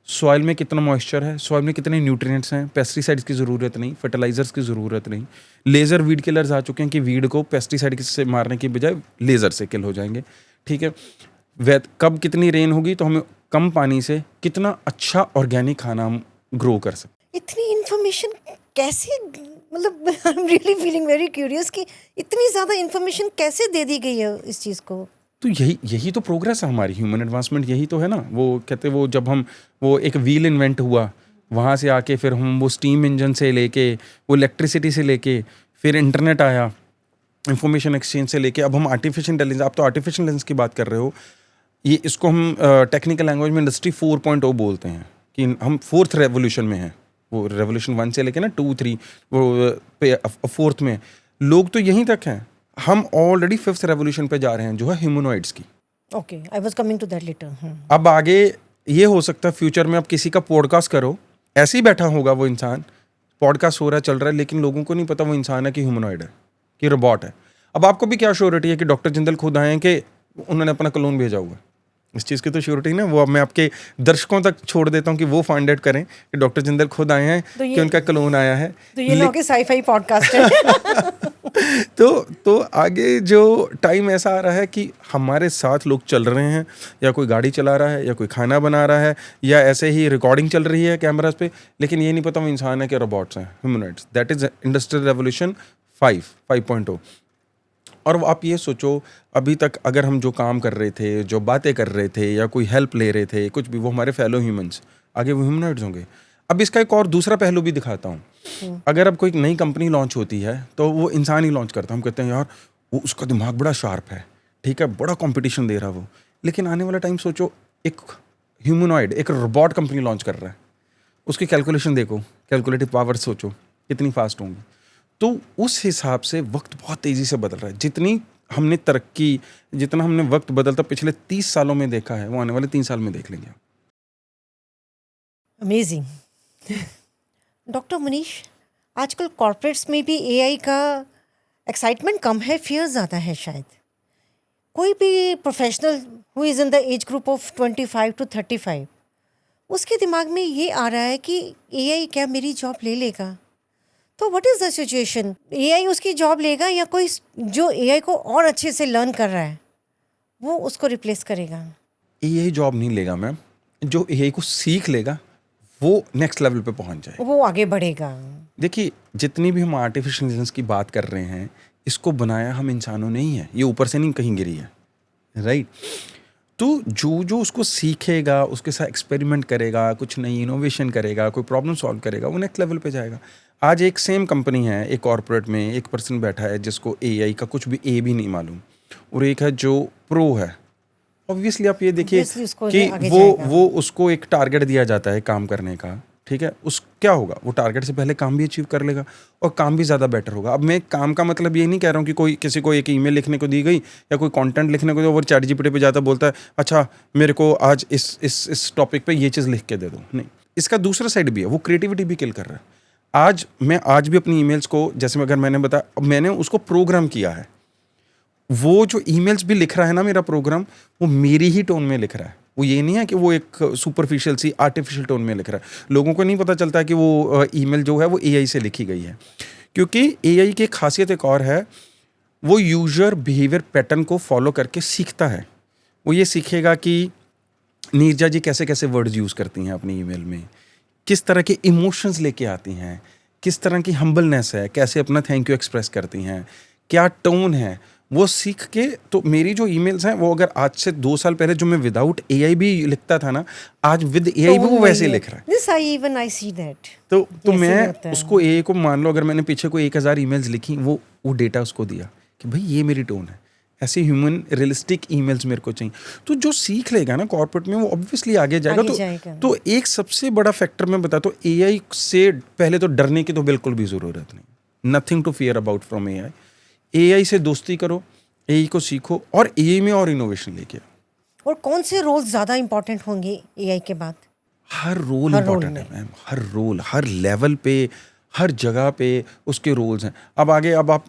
B: सॉइल में कितना मॉइस्चर है, सॉइल में कितने न्यूट्रिएंट्स हैं, पेस्टिसाइड्स की ज़रूरत नहीं, फर्टिलाइजर्स की ज़रूरत नहीं। लेज़र वीड किलर्स आ चुके हैं कि वीड को पेस्टिसाइड से मारने की बजाय लेज़र से किल हो जाएंगे, ठीक है। कब कितनी रेन होगी तो हमें कम पानी से कितना अच्छा ऑर्गेनिक खाना हम ग्रो कर सकते।
A: इतनी इन्फॉर्मेशन कैसे, मतलब आई am really feeling very curious कि इतनी ज़्यादा इन्फॉर्मेशन कैसे दे दी गई है इस चीज़ को।
B: तो यही तो प्रोग्रेस है हमारी, ह्यूमन एडवांसमेंट यही तो है ना। वो कहते वो जब हम वो एक व्हील इन्वेंट हुआ, वहाँ से आके फिर हम वो स्टीम इंजन से लेके वो इलेक्ट्रिसिटी से लेके फिर इंटरनेट आया, इंफॉर्मेशन एक्सचेंज से लेके अब हम आर्टिफिशियल इंटेलिजेंस, आप तो आर्टिफिशियल इंटेलिजेंस की बात कर रहे हो, ये इसको हम टेक्निकल लैंग्वेज में इंडस्ट्री 4.0 बोलते हैं कि हम फोर्थ रेवोल्यूशन में हैं। वो रेवोल्यूशन 1 से लेके ना 2, 3 वो पे फोर्थ में, लोग तो यहीं तक हैं। हम ऑलरेडी 5th रेवोल्यूशन पे जा रहे हैं जो है ह्यूमनॉइड्स की।
A: Okay, I was coming to that later.
B: अब आगे ये हो सकता है फ्यूचर में आप किसी का पॉडकास्ट करो, ऐसे ही बैठा होगा वो इंसान, पॉडकास्ट हो रहा है चल रहा है, लेकिन लोगों को नहीं पता वो इंसान है कि ह्यूमनॉइड है कि रोबोट है। अब आपको भी क्या श्योरिटी है कि डॉक्टर जिंदल खुद आए हैं कि उन्होंने अपना क्लोन भेजा हुआ है? इस चीज़ की तो श्योरिटी ना, वो अब मैं आपके दर्शकों तक छोड़ देता हूँ कि वो फाइंड आउट करें कि डॉक्टर जिंदल खुद आए हैं कि उनका क्लोन आया है।
A: तो ये लोगों के साई-फाई पॉडकास्ट है।
B: तो आगे जो टाइम ऐसा आ रहा है कि हमारे साथ लोग चल रहे हैं, या कोई गाड़ी चला रहा है, या कोई खाना बना रहा है, या ऐसे ही रिकॉर्डिंग चल रही है कैमरास पे, लेकिन ये नहीं पता वो इंसान है कि रोबोट्स हैं, humanoids. That is industrial revolution 5.0। और आप ये सोचो, अभी तक अगर हम जो काम कर रहे थे, जो बातें कर रहे थे, या कोई हेल्प ले रहे थे, कुछ भी, वो हमारे फेलो ह्यूमंस, आगे वो ह्यूमनॉइड्स होंगे। अब इसका एक और दूसरा पहलू भी दिखाता हूँ। अगर अब कोई नई कंपनी लॉन्च होती है तो वो इंसान ही लॉन्च करता है। हम कहते हैं यार वो उसका दिमाग बड़ा शार्प है, ठीक है, बड़ा कंपटीशन दे रहा वो, लेकिन आने वाला टाइम सोचो, एक ह्यूमनॉइड, एक रोबोट कंपनी लॉन्च कर रहा है, उसकी कैलकुलेशन देखो, कैलकुलेटिव पावर सोचो कितनी फास्ट होंगी। तो उस हिसाब से वक्त बहुत तेज़ी से बदल रहा है। जितनी हमने तरक्की, जितना हमने वक्त बदलता पिछले 30 सालों में देखा है, वो आने वाले 3 साल में देख लेंगे।
A: अमेजिंग। डॉक्टर मनीष, आजकल कॉर्पोरेट्स में भी एआई का एक्साइटमेंट कम है, फियर ज़्यादा है शायद। कोई भी professional who is in the age group of 25 to 35, उसके दिमाग में ये आ रहा है कि एआई क्या मेरी जॉब ले लेगा? तो what is the situation? AI उसकी जॉब लेगा या कोई जो एआई को और अच्छे से लर्न कर रहा है वो उसको रिप्लेस करेगा?
B: एआई जॉब नहीं लेगा मैम, जो एआई को सीख लेगा वो नेक्स्ट लेवल पे पहुंच जाए,
A: वो आगे बढ़ेगा।
B: देखिए, जितनी भी हम आर्टिफिशियल इंटेलिजेंस की बात कर रहे हैं, इसको बनाया हम इंसानों ने ही है, ये ऊपर से नहीं कहीं गिरी है, राइट? तो जो उसको सीखेगा, उसके साथ एक्सपेरिमेंट करेगा, कुछ नई इनोवेशन करेगा, कोई प्रॉब्लम सॉल्व करेगा, वो नेक्स्ट लेवल पे जाएगा। आज एक सेम कंपनी है, एक कॉर्पोरेट में एक पर्सन बैठा है जिसको एआई का कुछ भी ए भी नहीं मालूम, और एक है जो प्रो है। ऑब्वियसली आप ये देखिए कि वो उसको एक टारगेट दिया जाता है काम करने का, ठीक है, उस क्या होगा, वो टारगेट से पहले काम भी अचीव कर लेगा और काम भी ज़्यादा बेटर होगा। अब मैं काम का मतलब ये नहीं कह रहा हूँ कि कोई किसी को एक ईमेल लिखने को दी गई या कोई कंटेंट लिखने को दिया, वो चैट जीपीटी पे जाता बोलता है अच्छा मेरे को आज इस टॉपिक पे ये चीज़ लिख के दे दो। नहीं, इसका दूसरा साइड भी है, वो क्रिएटिविटी भी किल कर रहा है। आज भी अपनी ईमेल्स को, जैसे अगर मैंने बताया, मैंने उसको प्रोग्राम किया है, वो जो ईमेल्स भी लिख रहा है ना मेरा प्रोग्राम, वो मेरी ही टोन में लिख रहा है। वो ये नहीं है कि वो एक सुपरफिशियल सी आर्टिफिशियल टोन में लिख रहा है। लोगों को नहीं पता चलता है कि वो ईमेल जो है वो एआई से लिखी गई है, क्योंकि एआई की खासियत एक और है, वो यूजर बिहेवियर पैटर्न को फॉलो करके सीखता है। वो ये सीखेगा कि नीरजा जी कैसे कैसे वर्ड्स यूज़ करती हैं अपनी ईमेल में, किस तरह के इमोशंस लेके आती हैं, किस तरह की हम्बलनेस है, कैसे अपना थैंक यू एक्सप्रेस करती हैं, क्या टोन है, वो सीख के। तो मेरी जो ईमेल्स हैं वो अगर आज से 2 साल पहले जो मैं विदाउट एआई भी लिखता था ना, आज विद एआई भी वो वैसे लिख रहा है।
A: This I see that.
B: तो मैं उसको एआई को, मान लो अगर मैंने पीछे कोई 1000 ईमेल्स लिखी, वो डेटा उसको दिया कि भाई ये मेरी टोन है, ऐसे ह्यूमन रियलिस्टिक ईमेल्स मेरे को चाहिए। तो जो सीख लेगा ना कॉर्पोरेट में, वो ऑब्वियसली आगे जाएगा। तो एक सबसे बड़ा फैक्टर मैं बताता हूँ, एआई से पहले तो डरने की तो बिल्कुल भी ज़रूरत नहीं, nothing to fear about from AI. AI से दोस्ती करो, एआई को सीखो और एआई में और इनोवेशन लेके।
A: और कौन से रोल ज़्यादा इंपॉर्टेंट होंगे एआई के बाद?
B: हर रोल इंपॉर्टेंट है मैम, हर रोल, हर लेवल पे, हर जगह पे उसके रोल्स हैं। अब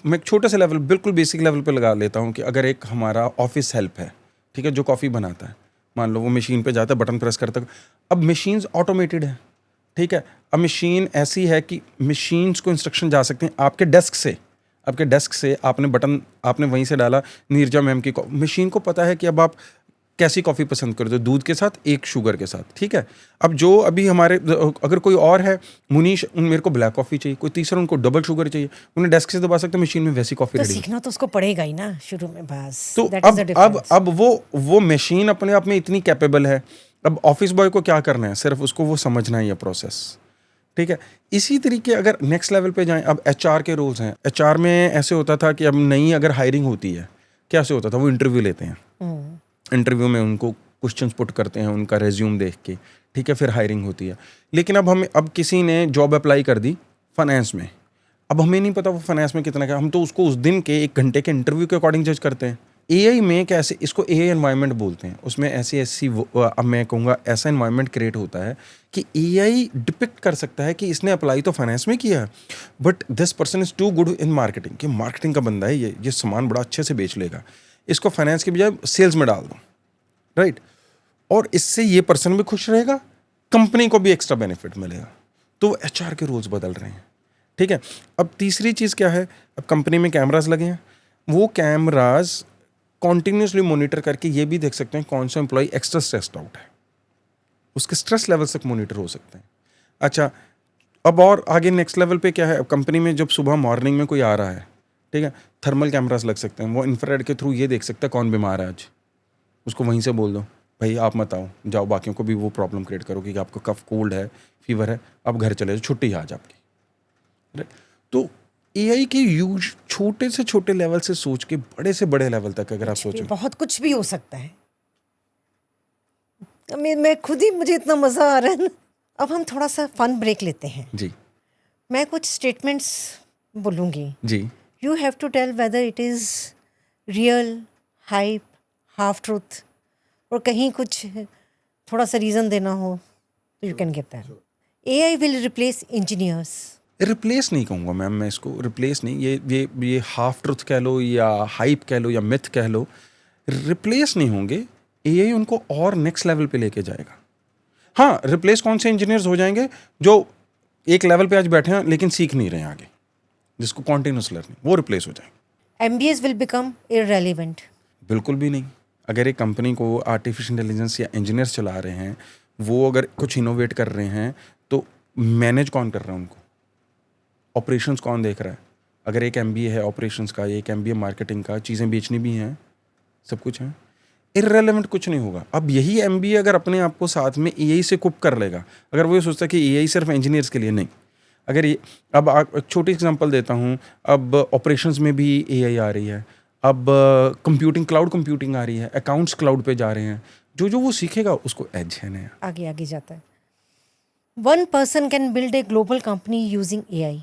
B: मैं एक छोटे से लेवल, बिल्कुल बेसिक लेवल पे लगा लेता हूँ कि अगर एक हमारा ऑफिस हेल्प है, ठीक है, जो कॉफ़ी बनाता है, मान लो वो मशीन पे जाता है, बटन प्रेस करता है। अब मशीन्स ऑटोमेटेड है, ठीक है। अब मशीन ऐसी है कि मशीन्स को इंस्ट्रक्शन जा सकते हैं आपके डेस्क से आपने बटन आपने वहीं से डाला, नीरजा मैम की, मशीन को पता है कि अब आप कैसी कॉफ़ी पसंद करते हो, दूध के साथ, एक शुगर के साथ, ठीक है। अब जो अभी हमारे अगर कोई और है, मुनीश, मेरे को ब्लैक कॉफ़ी चाहिए, कोई तीसरा उनको डबल शुगर चाहिए, उन्हें डेस्क से दबा सकते, मशीन में वैसी कॉफ़ी
A: तो
B: रेडी।
A: सीखना तो उसको पड़ेगा ही ना शुरू में, बस
B: तो
A: दैट इज द डिफरेंस।
B: अब वो मशीन अपने आप में इतनी कैपेबल है, अब ऑफिस बॉय को क्या करना है, सिर्फ उसको वो समझना है ये प्रोसेस, ठीक है। इसी तरीके अगर नेक्स्ट लेवल पे जाएं, अब एचआर के रोल्स हैं। एचआर में ऐसे होता था कि अब नई अगर हायरिंग होती है, कैसे होता था, वो इंटरव्यू लेते हैं, इंटरव्यू में उनको क्वेश्चंस पुट करते हैं, उनका रेज्यूम देख के, ठीक है, फिर हायरिंग होती है। लेकिन अब किसी ने जॉब अप्लाई कर दी फाइनेंस में, अब हमें नहीं पता वो फाइनेंस में कितना क्या, हम तो उसको उस दिन के 1 घंटे के इंटरव्यू के अकॉर्डिंग जज करते हैं। एआई में कैसे, इसको एआई एनवायरनमेंट बोलते हैं, उसमें अब मैं कहूँगा ऐसा एनवायरनमेंट क्रिएट होता है कि एआई डिपिक्ट कर सकता है कि इसने अप्लाई तो फाइनेंस में किया है, but this person is too good in marketing, कि मार्केटिंग का बंदा है, ये सामान बड़ा अच्छे से बेच लेगा, इसको फाइनेंस के बजाय सेल्स में डाल दो, राइट। और इससे ये पर्सन भी खुश रहेगा, कंपनी को भी एक्स्ट्रा बेनिफिट मिलेगा। तो एचआर के रूल्स बदल रहे हैं, ठीक है। अब तीसरी चीज़ क्या है, अब कंपनी में कैमराज लगे हैं, वो कैमराज कॉन्टिन्यूसली मॉनिटर करके ये भी देख सकते हैं कौन सा एम्प्लॉय एक्स्ट्रा स्ट्रेस्ड आउट है, उसके स्ट्रेस लेवल तक मॉनिटर हो सकते हैं। अच्छा, अब और आगे नेक्स्ट लेवल पे क्या है, अब कंपनी में जब सुबह मॉर्निंग में कोई आ रहा है, ठीक है, थर्मल कैमराज लग सकते हैं, वो इंफ्रारेड के थ्रू ये देख सकता है कौन बीमार है आज, उसको वहीं से बोल दो भाई आप मत आओ, जाओ बाकियों को भी वो प्रॉब्लम क्रिएट करो कि आपको कफ कोल्ड है, फीवर है, अब घर चले जाओ, छुट्टी है आज आपकी, राइट। तो एआई के यूज छोटे से छोटे लेवल से सोच के बड़े से बड़े लेवल तक अगर आप सोचें,
A: बहुत कुछ भी हो सकता है। मैं खुद ही, मुझे इतना मज़ा आ रहा है ना। अब हम थोड़ा सा फन ब्रेक लेते हैं।
B: जी
A: मैं कुछ स्टेटमेंट्स बोलूँगी,
B: जी
A: you have to tell whether it is real, hype, half truth, और कहीं कुछ थोड़ा सा रीज़न देना हो तो you can get that. AI will replace engineers.
B: Replace नहीं कहूँगा मैम, मैं इसको रिप्लेस नहीं, ये हाफ ट्रुथ कह लो या हाइप कह लो या मिथ कह लो, रिप्लेस नहीं होंगे, एआई उनको और नेक्स्ट लेवल पे लेके जाएगा। हाँ, रिप्लेस कौन से इंजीनियर्स हो जाएंगे, जो एक लेवल पे आज बैठे हैं लेकिन सीख नहीं रहे हैं आगे, जिसको कॉन्टिन्यूस लर्निंग, वो रिप्लेस हो जाएंगे।
A: MBS will become irrelevant.
B: बिल्कुल भी नहीं। अगर एक कंपनी को आर्टिफिशियल इंटेलिजेंस या इंजीनियर्स चला रहे हैं, वो अगर कुछ इनोवेट कर रहे हैं, तो मैनेज कौन कर रहा है उनको, ऑपरेशंस कौन देख रहा है। अगर एक एमबीए है ऑपरेशंस का, एक एमबीए मार्केटिंग का, चीज़ें बेचनी भी हैं, सब कुछ है, इररेलेवेंट कुछ नहीं होगा। अब यही एमबीए अगर अपने आप को साथ में एआई से कुप कर लेगा, अगर वो ये सोचता है कि एआई सिर्फ इंजीनियर्स के लिए नहीं, अगर ये, अब एक छोटी एग्जांपल देता हूँ, अब ऑपरेशंस में भी एआई आ रही है, अब कंप्यूटिंग, क्लाउड कंप्यूटिंग आ रही है, अकाउंट्स क्लाउड पे जा रहे हैं, जो जो वो सीखेगा उसको एज है नया,
A: आगे आगे जाता है। One person can build a global company using AI.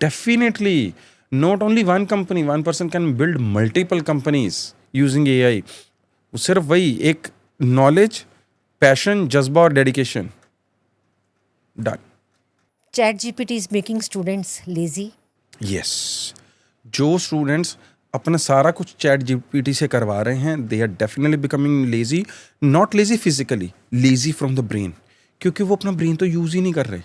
B: Definitely, not only one company, one person can build multiple companies using AI. सिर्फ वही एक नॉलेज, पैशन, जज्बा और dedication, done.
A: ChatGPT is making students lazy.
B: Yes, जो students अपना सारा कुछ ChatGPT से करवा रहे हैं, they are definitely becoming lazy, not lazy physically, lazy from the brain, क्योंकि वो अपना ब्रेन तो यूज ही नहीं कर रहे।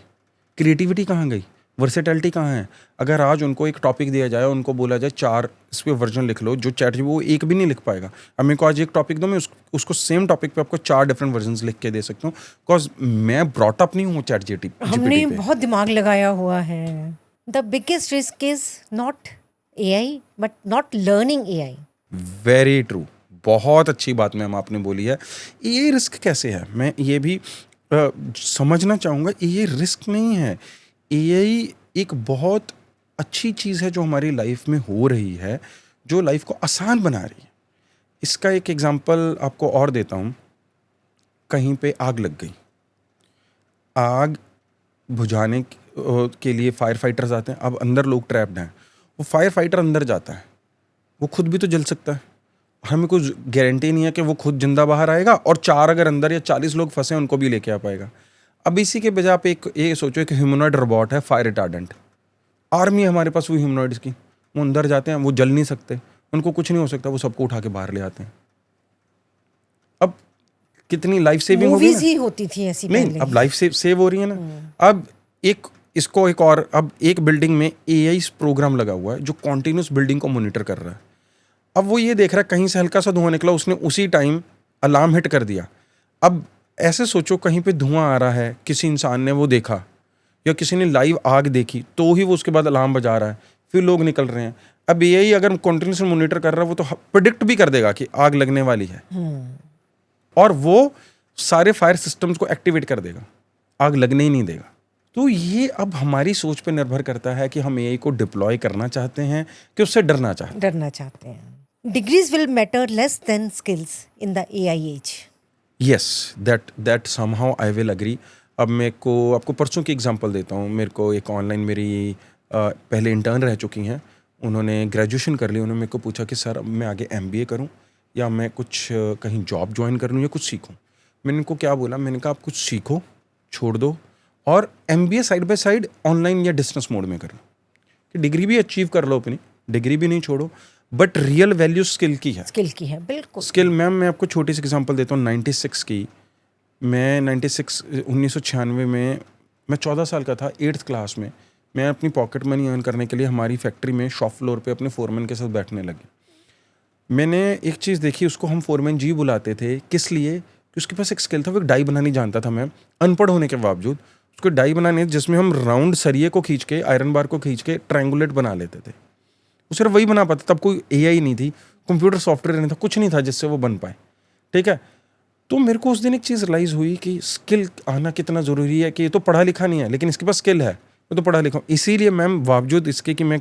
B: क्रिएटिविटी कहाँ गई, वर्सेटैलिटी कहाँ है। अगर आज उनको एक टॉपिक दिया जाए, उनको बोला जाए 4 इस पे वर्जन लिख लो, जो चैट वो एक भी नहीं लिख पाएगा। अब मेरे को आज एक टॉपिक दो, मैं उसको सेम टॉपिक पे आपको 4 डिफरेंट वर्जन्स लिख के दे सकता हूँ, बिकॉज मैं ब्रॉट अप नहीं हूँ चैट जीपीटी
A: हमने
B: पे।
A: बहुत दिमाग लगाया हुआ है। The biggest risk is not AI but not learning AI.
B: Very true, बहुत अच्छी बात मैम आपने बोली है। ये रिस्क कैसे है, मैं ये भी समझना चाहूँगा। ये रिस्क नहीं है, एआई एक बहुत अच्छी चीज़ है जो हमारी लाइफ में हो रही है, जो लाइफ को आसान बना रही है। इसका एक एग्जांपल आपको और देता हूँ। कहीं पे आग लग गई, आग बुझाने के लिए फायर फाइटर्स आते हैं। अब अंदर लोग ट्रैप्ड हैं, वो फायर फाइटर अंदर जाता है, वो खुद भी तो जल सकता है। हमें कुछ गारंटी नहीं है कि वो खुद जिंदा बाहर आएगा, और 4 अगर अंदर या 40 लोग फंसे उनको भी लेके आ पाएगा। अब इसी के बजाय आप एक ये सोचो कि ह्यूमनॉइड रोबोट है, फायर रिटार्डेंट, आर्मी है हमारे पास वो ह्यूमनॉइड्स की, वो अंदर जाते हैं, वो जल नहीं सकते, उनको कुछ नहीं हो सकता, वो सबको उठा के बाहर ले आते हैं। अब कितनी लाइफ सेविंग होगी ना?
A: मूवीज ही होती थी ऐसी
B: नहीं,
A: पहले।
B: अब लाइफ सेव हो रही है ना। अब एक और, अब एक बिल्डिंग में एआई प्रोग्राम लगा हुआ है जो कॉन्टिन्यूस बिल्डिंग को मॉनिटर कर रहा है। अब वो ये देख रहा है कहीं से हल्का सा धुआं निकला, उसने उसी टाइम अलार्म हिट कर दिया। अब ऐसे सोचो कहीं पे धुआं आ रहा है, किसी इंसान ने वो देखा या किसी ने लाइव आग देखी तो ही वो उसके बाद अलार्म बजा रहा है, फिर लोग निकल रहे हैं। अब यही अगर कंटिन्यूसली मॉनिटर कर रहा है वो तो प्रिडिक्ट भी कर देगा कि आग लगने वाली है और वो सारे फायर सिस्टम्स को एक्टिवेट कर देगा, आग लगने ही नहीं देगा। तो ये अब हमारी सोच पे निर्भर करता है कि हम एआई को डिप्लॉय करना चाहते हैं कि उससे डरना चाहते हैं।
A: Degrees will matter less than skills in the AI age.
B: Yes, that somehow I will agree. अब मेरे को आपको परसों की एग्जांपल देता हूँ। मेरे को एक ऑनलाइन मेरी पहले इंटर्न रह चुकी हैं, उन्होंने ग्रेजुएशन कर ली। उन्होंने मेरे को पूछा कि सर अब मैं आगे एमबीए करूँ या मैं कुछ कहीं जॉब ज्वाइन कर लूँ या कुछ सीखूँ। मैंने उनको क्या बोला, मैंने कहा आप कुछ सीखो, छोड़ दो और MBA side by side online या डिस्टेंस मोड में करो कि डिग्री भी अचीव कर लो, अपनी डिग्री भी नहीं छोड़ो, बट रियल वैल्यू स्किल की है।
A: बिल्कुल
B: स्किल मैम, मैं आपको छोटी सी एग्जांपल देता हूँ 96 की। मैं 1996 में मैं 14 साल का था, 8th क्लास में। मैं अपनी पॉकेट मनी अर्न करने के लिए हमारी फैक्ट्री में शॉप फ्लोर पे अपने फोरमैन के साथ बैठने लगे। मैंने एक चीज़ देखी, उसको हम फोरमैन जी बुलाते थे। किस लिए? कि उसके पास एक स्किल था, वो एक डाई बनानी जानता था। मैं अनपढ़ होने के बावजूद उसको डाई बनाने, जिसमें हम राउंड सरिये को खींच के, आयरन बार को खींच के ट्रायंगुलेट बना लेते थे। वो सिर्फ वही बना पाता। तब कोई एआई नहीं थी, कंप्यूटर सॉफ्टवेयर नहीं था, कुछ नहीं था जिससे वो बन पाए। ठीक है, तो मेरे को उस दिन एक चीज़ रियलाइज़ हुई कि स्किल आना कितना ज़रूरी है। कि ये तो पढ़ा लिखा नहीं है लेकिन इसके पास स्किल है, मैं तो पढ़ा लिखा हूँ। इसीलिए मैम, बावजूद इसके कि मैं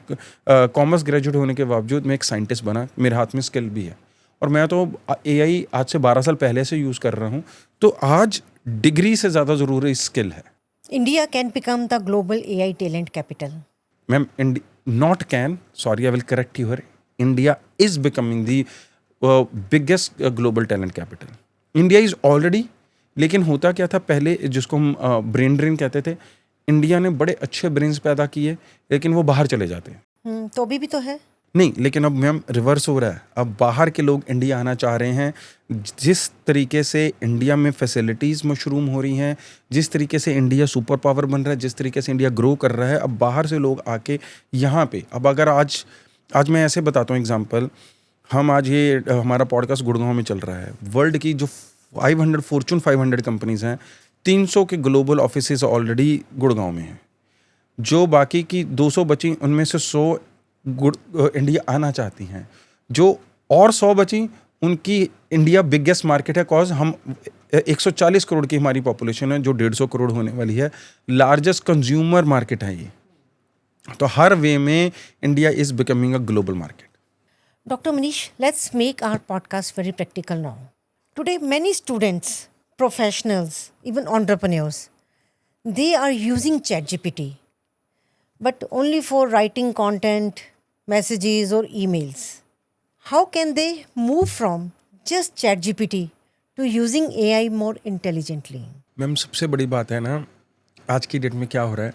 B: कॉमर्स ग्रेजुएट होने के बावजूद मैं एक साइंटिस्ट बना, मेरे हाथ में स्किल भी है और मैं तो एआई आज से 12 साल पहले से यूज़ कर रहा हूँ। तो आज डिग्री से ज़्यादा ज़रूरी स्किल है।
A: India can become the global AI talent capital.
B: Ma'am, not can, sorry I will correct you here, India is becoming the biggest global talent capital. India is already, लेकिन होता क्या था पहले, जिसको हम ब्रेन ड्रेन कहते थे, इंडिया ने बड़े अच्छे ब्रेन्स पैदा किए लेकिन वो बाहर चले जाते हैं।
A: तो अभी भी तो है
B: नहीं, लेकिन अब मैम रिवर्स हो रहा है। अब बाहर के लोग इंडिया आना चाह रहे हैं। जिस तरीके से इंडिया में फैसिलिटीज़ मशरूम हो रही हैं, जिस तरीके से इंडिया सुपर पावर बन रहा है, जिस तरीके से इंडिया ग्रो कर रहा है, अब बाहर से लोग आके यहाँ पे, अब अगर आज मैं ऐसे बताता हूँ एग्जांपल, हम आज ये हमारा पॉडकास्ट गुड़गांव में चल रहा है। वर्ल्ड की जो 500 फॉर्चून 500 कंपनीज हैं, 300 के ग्लोबल ऑफिसेज ऑलरेडी गुड़गांव में हैं। जो बाकी की 200 बची, उनमें से 100 इंडिया आना चाहती हैं। जो और 100 बची, उनकी इंडिया बिगेस्ट मार्केट है। कॉज हम 140 करोड़ की हमारी पॉपुलेशन है, जो 150 करोड़ होने वाली है। लार्जेस्ट कंज्यूमर मार्केट है ये। तो हर वे में India is becoming a global market.
A: Dr. Manish, let's make our podcast very practical now. Today, many students, professionals, even entrepreneurs, they are using ChatGPT, but only for writing content, messages, or emails. How can they move from just ChatGPT to using AI more intelligently?
B: Ma'am, सबसे बड़ी बात है ना, आज की date में क्या हो रहा है,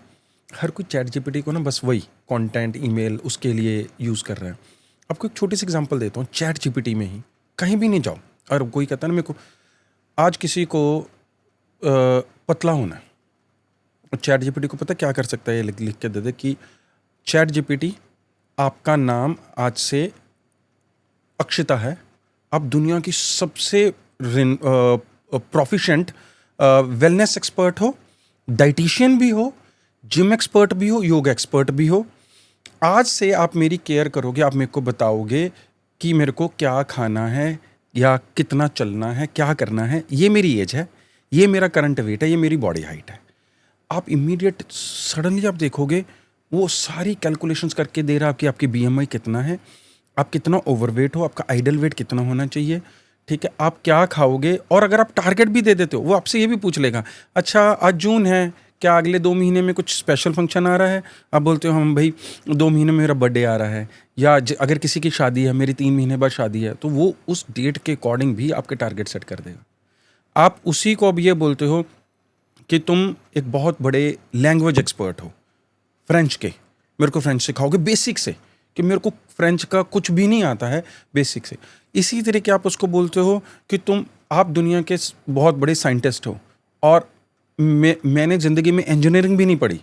B: हर कोई चैट जीपीटी को ना बस वही कंटेंट, ईमेल, उसके लिए यूज़ कर रहा है। आपको एक छोटी सी एग्जांपल देता हूँ। चैट जीपीटी में ही कहीं भी नहीं जाओ, और कोई कहता है ना मेरे को, आज किसी को पतला होना है, चैट जीपीटी को पता क्या कर सकता है, ये लिख के दे दे कि चैट जीपीटी, आपका नाम आज से अक्षिता है, आप दुनिया की सबसे प्रोफिशेंट वेलनेस एक्सपर्ट हो, डाइटिशियन भी हो, जिम एक्सपर्ट भी हो, योग एक्सपर्ट भी हो। आज से आप मेरी केयर करोगे, आप मेरे को बताओगे कि मेरे को क्या खाना है या कितना चलना है, क्या करना है। ये मेरी एज है, ये मेरा करंट वेट है, ये मेरी बॉडी हाइट है। आप इमीडिएट सडनली आप देखोगे वो सारी कैलकुलेशंस करके दे रहा है कि आपकी बीएमआई कितना है, आप कितना ओवरवेट हो, आपका आइडल वेट कितना होना चाहिए, ठीक है, आप क्या खाओगे। और अगर आप टारगेट भी दे देते हो, वो आपसे ये भी पूछ लेगा, अच्छा आज जून है, क्या अगले 2 महीने में कुछ स्पेशल फंक्शन आ रहा है? आप बोलते हो हम भाई 2 महीने में मेरा बर्थडे आ रहा है, या अगर किसी की शादी है, मेरी 3 महीने बाद शादी है, तो वो उस डेट के अकॉर्डिंग भी आपके टारगेट सेट कर देगा। आप उसी को अब ये बोलते हो कि तुम एक बहुत बड़े लैंग्वेज एक्सपर्ट हो, फ्रेंच के, मेरे को फ्रेंच सिखाओगे बेसिक से, कि मेरे को फ्रेंच का कुछ भी नहीं आता है, बेसिक से। इसी तरीके आप उसको बोलते हो कि आप दुनिया के बहुत बड़े साइंटिस्ट हो, और मैंने ज़िंदगी में इंजीनियरिंग भी नहीं पढ़ी,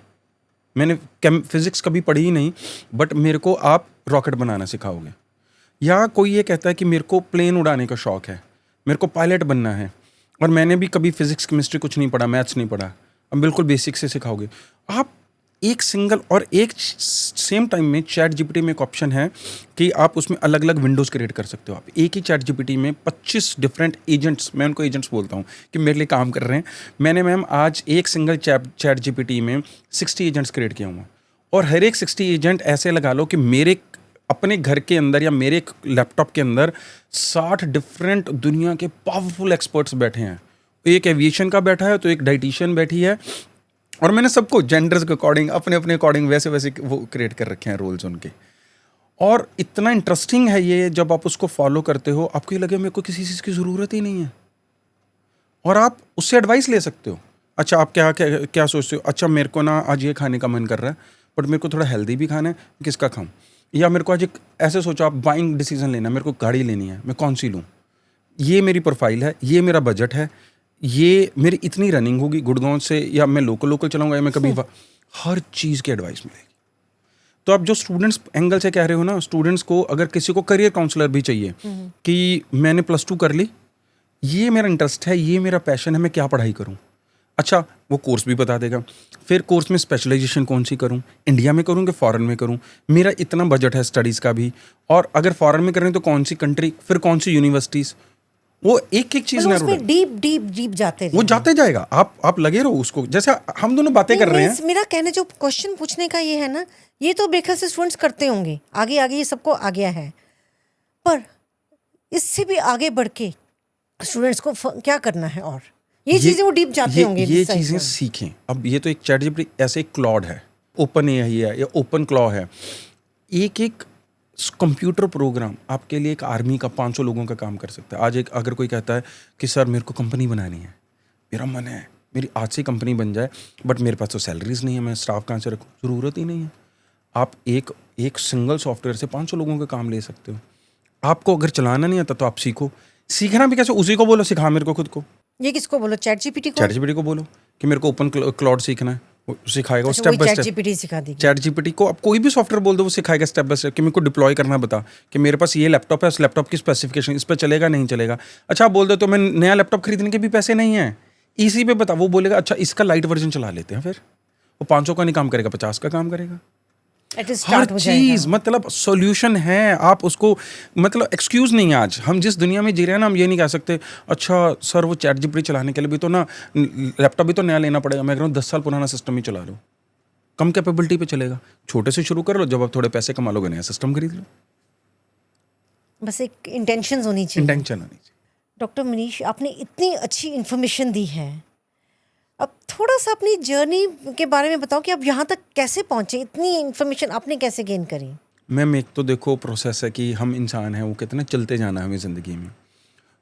B: मैंने फिज़िक्स कभी पढ़ी ही नहीं, बट मेरे को आप रॉकेट बनाना सिखाओगे। या कोई ये कहता है कि मेरे को प्लेन उड़ाने का शौक़ है, मेरे को पायलट बनना है, और मैंने भी कभी फिजिक्स केमिस्ट्री कुछ नहीं पढ़ा, मैथ्स नहीं पढ़ा, अब बिल्कुल बेसिक से सिखाओगे आप। एक सिंगल और एक सेम टाइम में चैट जीपीटी में एक ऑप्शन है कि आप उसमें अलग अलग विंडोज़ क्रिएट कर सकते हो। आप एक ही चैट जीपीटी में 25 डिफरेंट एजेंट्स, मैं उनको एजेंट्स बोलता हूँ कि मेरे लिए काम कर रहे हैं। मैंने मैम आज एक सिंगल चैट जीपीटी में 60 एजेंट्स क्रिएट किया हुआ, और हर एक 60 एजेंट ऐसे लगा लो कि मेरे अपने घर के अंदर या मेरे लैपटॉप के अंदर 60 डिफरेंट दुनिया के पावरफुल एक्सपर्ट्स बैठे हैं। एक एविएशन का बैठा है, तो एक डाइटिशियन बैठी है, और मैंने सबको जेंडर्स के अकॉर्डिंग अपने अपने अकॉर्डिंग वैसे वैसे वो क्रिएट कर रखे हैं रोल्स उनके। और इतना इंटरेस्टिंग है ये, जब आप उसको फॉलो करते हो आपको ये लगे मेरे को किसी चीज़ की ज़रूरत ही नहीं है, और आप उससे एडवाइस ले सकते हो। अच्छा आप क्या क्या क्या सोचते हो, अच्छा मेरे को ना आज ये खाने का मन कर रहा है, बट मेरे को थोड़ा हेल्दी भी खाना है, किसका खाऊं? या मेरे को आज एक ऐसे सोचो आप बाइंग डिसीजन लेना है, मेरे को गाड़ी लेनी है, मैं कौन सी लूँ? ये मेरी प्रोफाइल है, ये मेरा बजट है, ये मेरी इतनी रनिंग होगी गुड़गांव से, या मैं लोकल चलाऊंगा, या मैं कभी हर चीज़ की एडवाइस मिलेगी। तो आप जो स्टूडेंट्स एंगल से कह रहे हो ना, स्टूडेंट्स को अगर किसी को करियर काउंसलर भी चाहिए कि मैंने +2 कर ली, ये मेरा इंटरेस्ट है, ये मेरा पैशन है, मैं क्या पढ़ाई करूँ? अच्छा वो कोर्स भी बता देगा। फिर कोर्स में स्पेशलाइजेशन कौन सी करूँ, इंडिया में करूँ कि फ़ॉरेन में करूँ, मेरा इतना बजट है स्टडीज़ का भी, और अगर फ़ॉरेन में करें तो कौन सी कंट्री, फिर कौन सी यूनिवर्सिटीज़, वो एक एक चीज़
A: उसमें डीप जाते
B: वो जाते जाएगा। आप लगे रहो उसको, जैसे हम दोनों बातें कर रहे हैं।
A: मेरा कहने जो क्वेश्चन पूछने का ये है ना, ये तो बेखल से स्टूडेंट्स करते होंगे, आगे आगे ये सबको आ गया है, पर इससे भी आगे बढ़ के स्टूडेंट्स को क्या करना है? और ये चीजें वो डीप जाते होंगे,
B: ये चीज़ें सीखें। अब ये तो एक चैट जीपीटी ऐसे एक क्लॉड है, ओपन एआई है या ओपन क्लॉ है, एक एक कंप्यूटर प्रोग्राम आपके लिए एक आर्मी का 500 लोगों का काम कर सकता है। आज एक अगर कोई कहता है कि सर मेरे को कंपनी बनानी है, मेरा मन है मेरी आज से कंपनी बन जाए, बट मेरे पास तो सैलरीज नहीं है, मैं स्टाफ कहाँ से रखूँ? ज़रूरत ही नहीं है। आप एक सिंगल सॉफ्टवेयर से 500 लोगों का काम ले सकते हो। आपको अगर चलाना नहीं आता तो आप सीखो। सीखना भी कैसे? उसी को बोलो सिखा मेरे को खुद को।
A: ये किसको बोलो? चैट जीपीटी को?
B: चैट जीपीटी को बोलो कि मेरे को ओपन क्लाउड सीखना है, वो सिखाएगा।
A: अच्छा,
B: step by
A: chat
B: step
A: GPT सिखा देगी।
B: चैट जीपीटी को आप कोई भी सॉफ्टवेयर बोल दो, वो सिखाएगा स्टेप बाय स्टेप कि मेरे को डिप्लॉय करना बता, कि मेरे पास ये लैपटॉप है, उस लैपटॉप की स्पेसिफिकेशन, इस पर चलेगा नहीं चलेगा। अच्छा आप बोल दो तो मैं नया लैपटॉप खरीदने के भी पैसे नहीं है, इसी पे बता। वो बोलेगा अच्छा इसका लाइट वर्जन चला लेते हैं, फिर वो 500 का नहीं काम करेगा, 50 का काम करेगा। हर चीज मतलब सॉल्यूशन है। आप उसको मतलब एक्सक्यूज नहीं है। आज हम जिस दुनिया में जी रहे हैं ना, हम ये नहीं कह सकते अच्छा सर वो चैट जीपीटी चलाने के लिए भी तो ना लैपटॉप भी तो नया लेना पड़ेगा। मैं कह रहा हूँ 10 साल पुराना सिस्टम ही चला लो, कम कैपेबिलिटी पे चलेगा। छोटे से शुरू कर लो, जब आप थोड़े पैसे कमा लोगे नया सिस्टम खरीद लो।
A: बस एक इंटेंशन होनी चाहिए।
B: इंटेंशन होनी चाहिए।
A: डॉक्टर मनीष, आपने इतनी अच्छी इन्फॉर्मेशन दी है, अब थोड़ा सा अपनी जर्नी के बारे में बताओ कि आप यहाँ तक कैसे पहुँचे, इतनी इन्फॉर्मेशन आपने कैसे गेन करी?
B: मैम एक तो देखो प्रोसेस है कि हम इंसान हैं, वो कहते हैं ना चलते जाना है हमें ज़िंदगी में।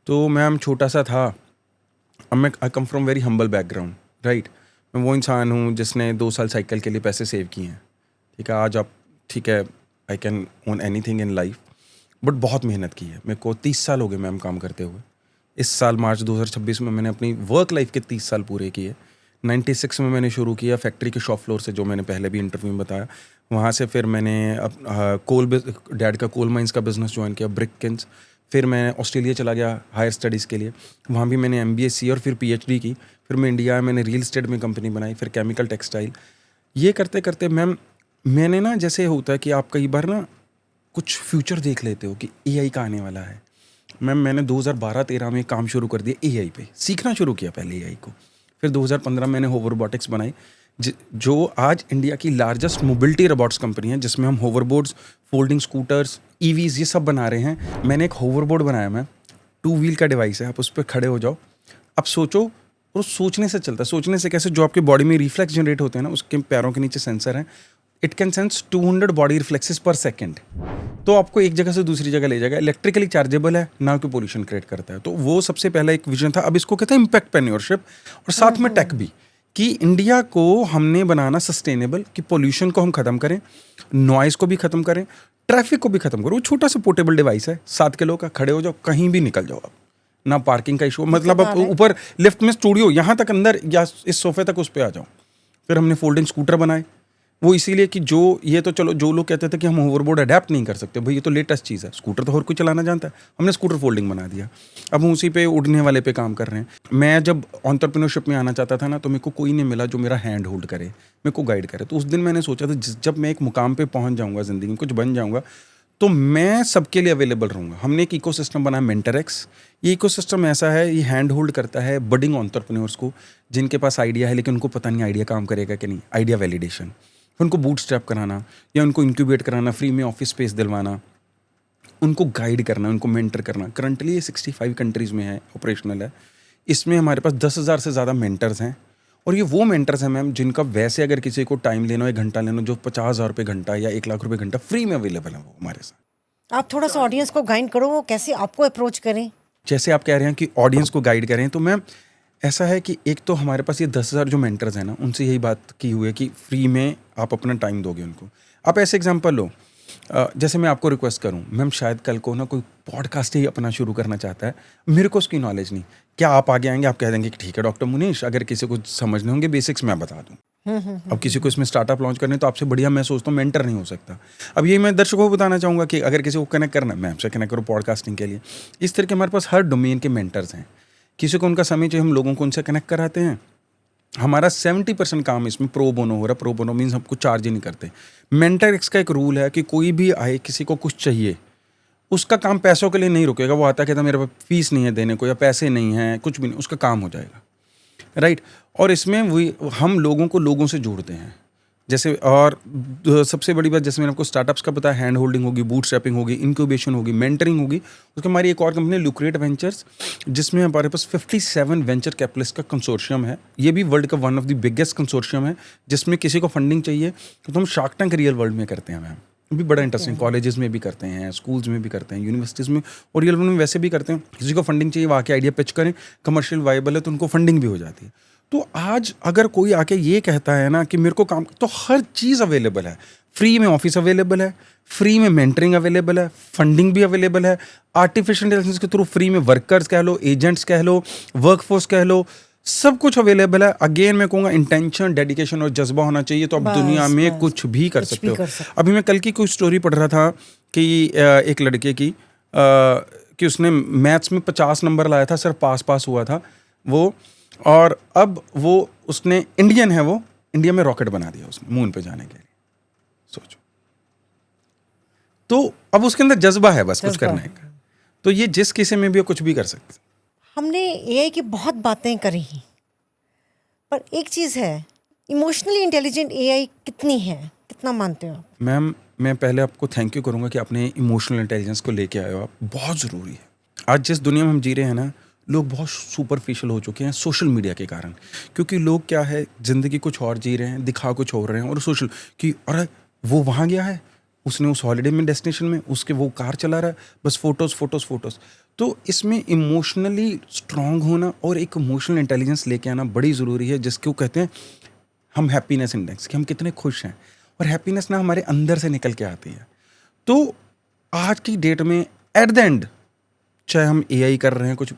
B: तो मैम छोटा सा था, अब मैं I come from very humble background, right. मैं वो इंसान हूँ जिसने 2 साल साइकिल के लिए पैसे सेव किए हैं, ठीक है। आज आप ठीक है I can own anything in life, but बहुत मेहनत की है। मेरे को 30 साल हो गए मैम काम करते हुए। इस साल मार्च 2026 में मैंने अपनी वर्क लाइफ के 30 साल पूरे किए। 96 में मैंने शुरू किया फैक्ट्री के शॉप फ्लोर से, जो मैंने पहले भी इंटरव्यू में बताया। वहाँ से फिर मैंने डैड का कोल माइंस का बिज़नेस ज्वाइन किया, ब्रिककिंस। फिर मैं ऑस्ट्रेलिया चला गया हायर स्टडीज़ के लिए, वहाँ भी मैंने MBA और फिर PhD की। फिर मैं इंडिया आया, मैंने रियल एस्टेट में कंपनी बनाई, फिर केमिकल टेक्सटाइल। ये करते करते मैम मैंने ना, जैसे होता है कि आप कई बार ना कुछ फ्यूचर देख लेते हो कि AI का आने वाला है। मैम मैंने 2012-13 में काम शुरू कर दिया AI पे, सीखना शुरू किया पहले AI को। फिर 2015 मैंने होवर रोबोटिक्स बनाई, जो आज इंडिया की लार्जेस्ट मोबिलिटी रोबोट्स कंपनी है, जिसमें हम होवरबोर्ड्स, फोल्डिंग स्कूटर्स, EVs ये सब बना रहे हैं। मैंने एक होवरबोर्ड बनाया, मैं 2 व्हील का डिवाइस है, आप उस पर खड़े हो जाओ, अब सोचो। और सोचने से चलता है। सोचने से कैसे? जो आपके बॉडी में रिफ्लेक्स जनरेट होते हैं ना, उसके पैरों के नीचे सेंसर है, it can sense 200 body reflexes पर सेकेंड। तो आपको एक जगह से दूसरी जगह ले जाएगा। इलेक्ट्रिकली चार्जेबल है, ना कोई पोल्यूशन क्रिएट करता है। तो वो सबसे पहला एक विजन था। अब इसको कहते हैं इम्पैक्टप्रेन्योरशिप, और साथ में टेक भी, कि इंडिया को हमने बनाना सस्टेनेबल, कि पोल्यूशन को हम खत्म करें, नॉइज़ को भी खत्म करें, ट्रैफिक को भी खत्म करें। वो छोटा सा पोर्टेबल डिवाइस है, 7 किलो का, खड़े हो जाओ, कहीं भी निकल जाओ आप, ना पार्किंग का इशू। मतलब आप ऊपर लिफ्ट में स्टूडियो यहाँ तक अंदर, या इस सोफे तक उस पर आ जाओ। फिर हमने फोल्डिंग स्कूटर बनाए, वो इसीलिए कि जो ये तो चलो जो लोग कहते थे कि हम होवरबोर्ड अडेप्ट नहीं कर सकते, भाई ये तो लेटेस्ट चीज़ है, स्कूटर तो हर कोई चलाना जानता है, हमने स्कूटर फोल्डिंग बना दिया, अब हम उसी पे उड़ने वाले पे काम कर रहे हैं। मैं जब एंटरप्रेन्योरशिप में आना चाहता था ना, तो मेरे को कोई नहीं मिला जो मेरा हैंड होल्ड करे, मेरे को गाइड करे। तो उस दिन मैंने सोचा था जब मैं एक मुकाम पे पहुंच जाऊंगा, ज़िंदगी में कुछ बन जाऊंगा, तो मैं सबके लिए अवेलेबल रहूँगा। हमने एक इकोसिस्टम बनाया मेंटरएक्स। ये इकोसिस्टम ऐसा है, ये हैंड होल्ड करता है बडिंग एंटरप्रेन्योर्स को, जिनके पास आइडिया है लेकिन उनको पता नहीं आइडिया काम करेगा कि नहीं, आइडिया वैलिडेशन, उनको बूटस्ट्रैप कराना या उनको इंक्यूबेट कराना, फ्री में ऑफिस स्पेस दिलवाना, उनको गाइड करना, उनको मेंटर करना। करंटली ये 65 कंट्रीज़ में है, ऑपरेशनल है। इसमें हमारे पास 10,000 से ज़्यादा मेंटर्स हैं, और ये वो मेंटर्स हैं मैम जिनका वैसे अगर किसी को टाइम लेना हो, 1 घंटा लेना, जो 50,000 रुपये घंटा या 1 लाख रुपये घंटा फ्री में अवेलेबल है वो हमारे साथ।
A: आप थोड़ा सा ऑडियंस को गाइड करो, वो कैसे आपको अप्रोच करें।
B: जैसे आप कह रहे हैं कि ऑडियंस को गाइड करें, तो मैम ऐसा है कि एक तो हमारे पास ये 10,000 जो मेंटर्स हैं ना, उनसे यही बात की हुई है कि फ्री में आप अपना टाइम दोगे उनको। आप ऐसे एग्जांपल लो, जैसे मैं आपको रिक्वेस्ट करूं, मैम शायद कल को ना कोई पॉडकास्ट ही अपना शुरू करना चाहता है, मेरे को उसकी नॉलेज नहीं, क्या आप आगे आएंगे, आप कह देंगे कि ठीक है डॉक्टर मुनीश, अगर किसी को समझने होंगे बेसिक्स मैं बता दूं। अब किसी को इसमें स्टार्टअप लॉन्च करने, तो आपसे बढ़िया मैं सोचता हूँ मेंटर नहीं हो सकता। अब ये मैं दर्शकों को बताना चाहूँगा कि अगर किसी को कनेक्ट करना है, मैं आपसे कनेक्ट करूँ पॉडकास्टिंग के लिए। इस तरह के हमारे पास हर डोमेन के मेंटर्स हैं। किसी को उनका समय चाहिए, हम लोगों को उनसे कनेक्ट कराते हैं। हमारा 70% काम इसमें प्रो बोनो हो रहा है। प्रो बोनो मीन्स हम कुछ चार्ज ही नहीं करते। मेंटरएक्स का एक रूल है कि कोई भी आए, किसी को कुछ चाहिए, उसका काम पैसों के लिए नहीं रुकेगा। वो आता है कहता मेरे पास फीस नहीं है देने को, या पैसे नहीं है, कुछ भी नहीं, उसका काम हो जाएगा, राइट। और इसमें वही हम लोगों को लोगों से जोड़ते हैं। जैसे और सबसे बड़ी बात, जैसे मैंने आपको स्टार्टअप्स का बताया, हैंड होल्डिंग होगी, बूटस्ट्रैपिंग होगी, इंक्यूबेशन होगी, मेंटरिंग होगी। उसके हमारी एक और कंपनी लुक्रेट वेंचर्स, जिसमें हमारे पास 57 वेंचर कैपिटलिस्ट का कंसोर्शियम है। ये भी वर्ल्ड का one of the biggest consortium है, जिसमें किसी को फंडिंग चाहिए तो हम शार्क टैंक रियल वर्ल्ड में करते हैं मैम। भी बड़ा इंटरेस्टिंग, कॉलेजेस में भी करते हैं, स्कूल्स में भी करते हैं, यूनिवर्सिटीज़ में, और रियल वर्ल्ड में वैसे भी करते हैं। किसी को फंडिंग चाहिए, वहाँ के आइडिया पिच करें, कमर्शियल वाइबल है तो उनको फंडिंग भी हो जाती है। तो आज अगर कोई आके ये कहता है ना कि मेरे को काम, तो हर चीज़ अवेलेबल है। फ्री में ऑफिस अवेलेबल है, फ्री में मेंटरिंग अवेलेबल है, फंडिंग भी अवेलेबल है। आर्टिफिशियल इंटेलिजेंस के थ्रू फ्री में वर्कर्स कह लो, एजेंट्स कह लो, वर्कफोर्स कह लो, सब कुछ अवेलेबल है। अगेन मैं कहूँगा इंटेंशन, डेडिकेशन और जज्बा होना चाहिए, तो आप दुनिया में कुछ भी कर सकते हो। अभी मैं कल की कोई स्टोरी पढ़ रहा था कि एक लड़के की कि उसने मैथ्स में 50 नंबर लाया था, सिर्फ पास हुआ था वो, और अब वो उसने, इंडियन है वो, इंडिया में रॉकेट बना दिया उसने मून पे जाने के लिए। सोचो, तो अब उसके अंदर जज्बा है बस कुछ करने का। तो ये जिस किसी में भी कुछ भी कर सकते।
A: हमने एआई की बहुत बातें करी, पर एक चीज़ है, इमोशनली इंटेलिजेंट एआई कितनी है, कितना मानते हो आप?
B: मैम मैं पहले आपको थैंक यू करूँगा कि आपने इमोशनल इंटेलिजेंस को लेके आए हो। आप बहुत ज़रूरी है। आज जिस दुनिया में हम जी रहे हैं ना, लोग बहुत सुपरफिशियल हो चुके हैं सोशल मीडिया के कारण। क्योंकि लोग क्या है, ज़िंदगी कुछ और जी रहे हैं, दिखा कुछ और रहे हैं, और सोशल कि अरे वो वहाँ गया है, उसने उस हॉलीडे में, डेस्टिनेशन में, उसके वो कार चला रहा है, बस फोटोज़। तो इसमें इमोशनली स्ट्रांग होना और एक इमोशनल इंटेलिजेंस लेके आना बड़ी ज़रूरी है, जिसको कहते हैं हम हैप्पीनेस इंडेक्स, कि हम कितने खुश हैं। और हैप्पीनेस ना हमारे अंदर से निकल के आती है। तो आज की डेट में एट द एंड, चाहे हम एआई कर रहे हैं, कुछ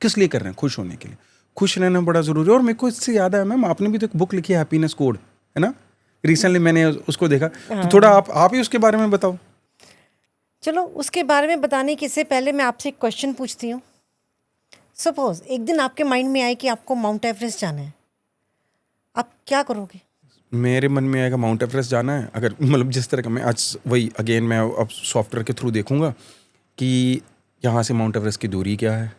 B: किस लिए कर रहे हैं, खुश होने के लिए। खुश रहना बड़ा ज़रूरी है। और मेरे को इससे याद आया मैम, आपने भी तो एक बुक लिखी है हैप्पीनेस कोड, है ना, रिसेंटली मैंने उसको देखा। तो थोड़ा आप ही उसके बारे में बताओ।
A: चलो, उसके बारे में बताने के से पहले मैं आपसे एक क्वेश्चन पूछती हूँ। सपोज एक दिन आपके माइंड में आए कि आपको माउंट एवरेस्ट जाना है, आप क्या करोगे?
B: मेरे मन में आएगा माउंट एवरेस्ट जाना है, अगर मतलब जिस तरह का मैं आज, वही अगेन मैं अब सॉफ्टवेयर के थ्रू देखूंगा कि यहाँ से माउंट एवरेस्ट की दूरी क्या है,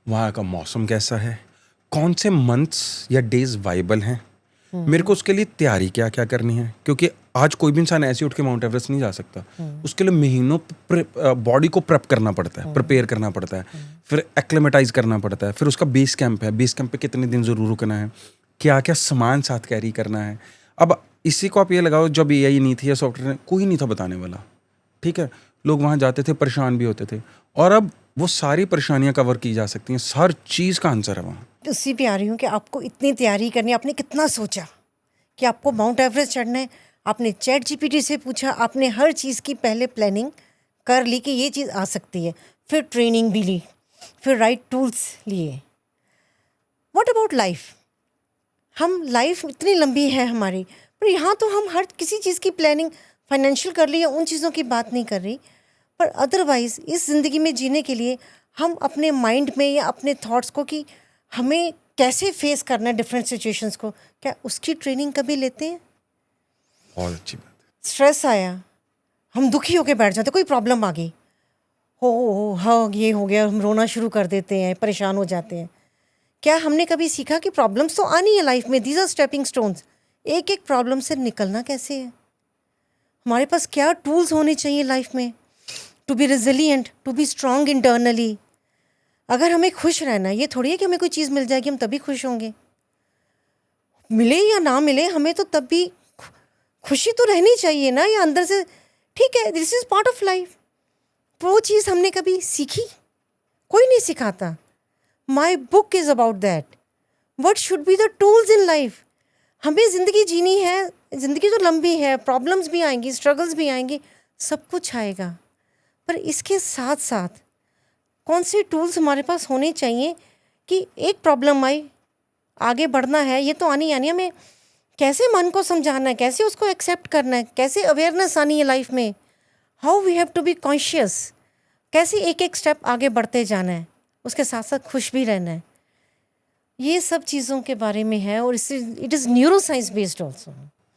B: वहाँ का मौसम कैसा है, कौन से मंथ्स या डेज वाइबल हैं, मेरे को उसके लिए तैयारी क्या क्या करनी है। क्योंकि आज कोई भी इंसान ऐसे उठ के माउंट एवरेस्ट नहीं जा सकता। उसके लिए महीनों बॉडी को प्रेप करना पड़ता है, प्रिपेयर करना पड़ता है, फिर एक्लेमेटाइज करना पड़ता है, फिर उसका बेस कैंप है, बेस कैंप पे कितने दिन ज़रूर रुकना है, क्या क्या सामान साथ कैरी करना है। अब इसी को आप ये लगाओ, जब एआई नहीं थी या सॉफ्टवेयर, कोई नहीं था बताने वाला, ठीक है, लोग वहाँ जाते थे, परेशान भी होते थे, और अब वो सारी परेशानियां कवर की जा सकती हैं, हर चीज़ का आंसर है वहाँ।
A: उसी पे आ रही हूँ कि आपको इतनी तैयारी करनी, आपने कितना सोचा कि आपको माउंट एवरेस्ट चढ़ना है? आपने चैट जीपीटी से पूछा, आपने हर चीज़ की पहले प्लानिंग कर ली कि ये चीज़ आ सकती है, फिर ट्रेनिंग भी ली, फिर राइट टूल्स लिए। What about life? हम लाइफ इतनी लंबी है हमारी, पर यहाँ तो हम हर किसी चीज़ की प्लानिंग फाइनेंशियल कर ली या उन चीज़ों की बात नहीं कर रही, पर अदरवाइज इस ज़िंदगी में जीने के लिए हम अपने माइंड में या अपने थॉट्स को कि हमें कैसे फेस करना है डिफरेंट सिचुएशंस को, क्या उसकी ट्रेनिंग कभी लेते हैं?
B: बहुत अच्छी बात है।
A: स्ट्रेस आया, हम दुखी होकर बैठ जाते, कोई प्रॉब्लम आ गई, हो हाँ ये हो गया, हम रोना शुरू कर देते हैं, परेशान हो जाते हैं। क्या हमने कभी सीखा कि प्रॉब्लम्स तो आनी है लाइफ में, दीज आर स्टेपिंग स्टोन्स, एक एक प्रॉब्लम से निकलना कैसे है? हमारे पास क्या टूल्स होने चाहिए लाइफ में to be resilient, to be strong internally? अगर हमें खुश रहना है, ये थोड़ी है कि हमें कोई चीज़ मिल जाएगी हम तभी खुश होंगे, मिले या ना मिले हमें तो तब भी खुशी तो रहनी चाहिए ना, या अंदर से ठीक है this is part of life. वो चीज़ हमने कभी सीखी? कोई नहीं सिखाता। My book is about that, what should be the tools in life. हमें ज़िंदगी जीनी है, ज़िंदगी तो लंबी है, प्रॉब्लम्स भी आएंगी, स्ट्रगल्स भी आएंगी, सब कुछ आएगा, पर इसके साथ साथ कौन से टूल्स हमारे पास होने चाहिए कि एक प्रॉब्लम आई, आगे बढ़ना है, ये तो आनी आनी, हमें कैसे मन को समझाना है, कैसे उसको एक्सेप्ट करना है, कैसे अवेयरनेस आनी है लाइफ में, how we have to be conscious, कैसे एक एक स्टेप आगे बढ़ते जाना है, उसके साथ साथ खुश भी रहना है। ये सब चीज़ों के बारे में है, और इससे it is neuro science based also,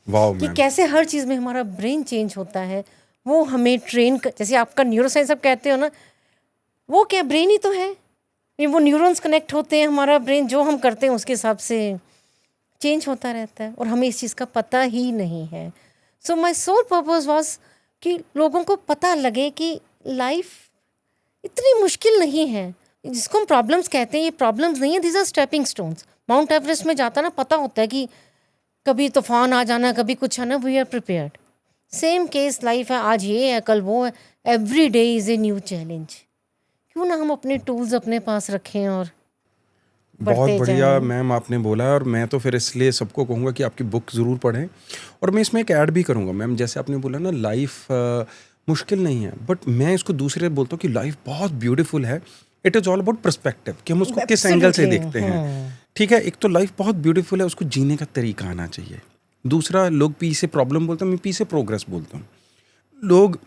B: wow
A: कि
B: मैम।
A: कैसे हर चीज़ में हमारा ब्रेन चेंज होता है। वो हमें जैसे आपका न्यूरो साइंस आप कहते हो ना, वो क्या ब्रेन ही तो है, ये वो न्यूरॉन्स कनेक्ट होते हैं, हमारा ब्रेन जो हम करते हैं उसके हिसाब से चेंज होता रहता है, और हमें इस चीज़ का पता ही नहीं है। सो माई सोल पर्पस वॉज कि लोगों को पता लगे कि लाइफ इतनी मुश्किल नहीं है, जिसको हम प्रॉब्लम्स कहते हैं ये प्रॉब्लम्स नहीं है, these are stepping stones. Mount Everest में जाता ना पता होता है कि कभी तूफान आ जाना, कभी कुछ आना, we are prepared. Same case life है, आज ये है कल वो है, every day is a new challenge. क्यों ना हम अपने टूल्स अपने पास रखें और
B: बहुत
A: बढ़ते
B: बढ़िया
A: जाएं।
B: मैम आपने बोला, और मैं तो फिर इसलिए सबको कहूँगा कि आपकी बुक ज़रूर पढ़ें। और मैं इसमें एक ऐड भी करूँगा मैम, जैसे आपने बोला ना लाइफ मुश्किल नहीं है, बट मैं इसको दूसरे बोलता हूँ कि लाइफ बहुत ब्यूटीफुल है। It is all about perspective, कि हम उसको किस एंगल से
A: Absolutely,
B: देखते हैं। ठीक है, एक तो लाइफ बहुत ब्यूटीफुल है, उसको जीने का तरीका आना चाहिए। दूसरा, लोग पी से प्रॉब्लम बोलते हैं, मैं पी से प्रोग्रेस बोलता हूँ। लोग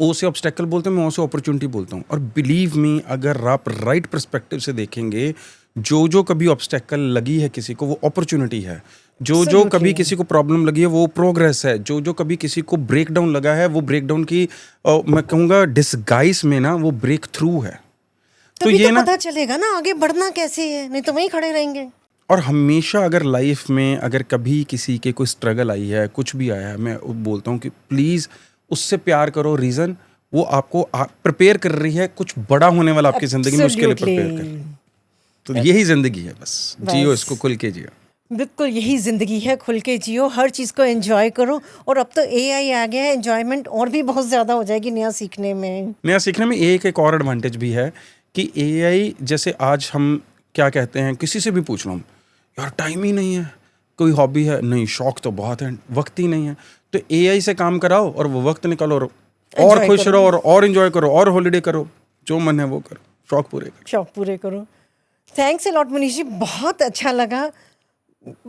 B: ओ से ऑब्स्टेकल बोलते हैं, मैं ओ से अपॉर्चुनिटी बोलता हूँ। और बिलीव मी, अगर आप राइट पर्सपेक्टिव से देखेंगे, जो जो कभी ऑब्स्टेकल लगी है किसी को, वो अपॉर्चुनिटी है। जो जो कभी
A: Absolutely.
B: किसी को प्रॉब्लम लगी है, वो प्रोग्रेस है। जो जो कभी किसी को ब्रेक डाउन लगा है, वो ब्रेक डाउन की मैं कहूँगा डिसगाइज में ना, वो ब्रेक थ्रू है। तो
A: तभी
B: ये
A: तो
B: ना,
A: पता चलेगा ना आगे बढ़ना कैसे है, नहीं तो वहीं खड़े रहेंगे।
B: और हमेशा अगर लाइफ में अगर कभी किसी के कोई स्ट्रगल आई है, कुछ भी आया है, मैं बोलता हूँ कि प्लीज़ उससे प्यार करो। रीज़न वो आपको प्रिपेयर कर रही है, कुछ बड़ा होने वाला आपकी ज़िंदगी में, उसके लिए प्रिपेयर कर रही है। तो यही ज़िंदगी है, बस जियो
A: बस।
B: इसको खुल के जियो।
A: बिल्कुल यही ज़िंदगी है, खुल के जियो, हर चीज़ को एंजॉय करो। और अब तो एआई आ गया है, एंजॉयमेंट और भी बहुत ज़्यादा हो जाएगी नया सीखने में।
B: नया सीखने में एक और एडवांटेज भी है कि एआई, जैसे आज हम क्या कहते हैं, किसी से भी पूछ लो हम, यार टाइम ही नहीं है, कोई हॉबी है नहीं, शौक तो बहुत है, वक्त ही नहीं है। तो एआई से काम कराओ और वो वक्त निकालो, और
A: Enjoy
B: खुश
A: करो।
B: रहो, और एंजॉय करो, और हॉलीडे करो, जो मन है वो करो, शौक पूरे करो।
A: शौक पूरे करो। Thanks a lot Manish ji, बहुत अच्छा लगा।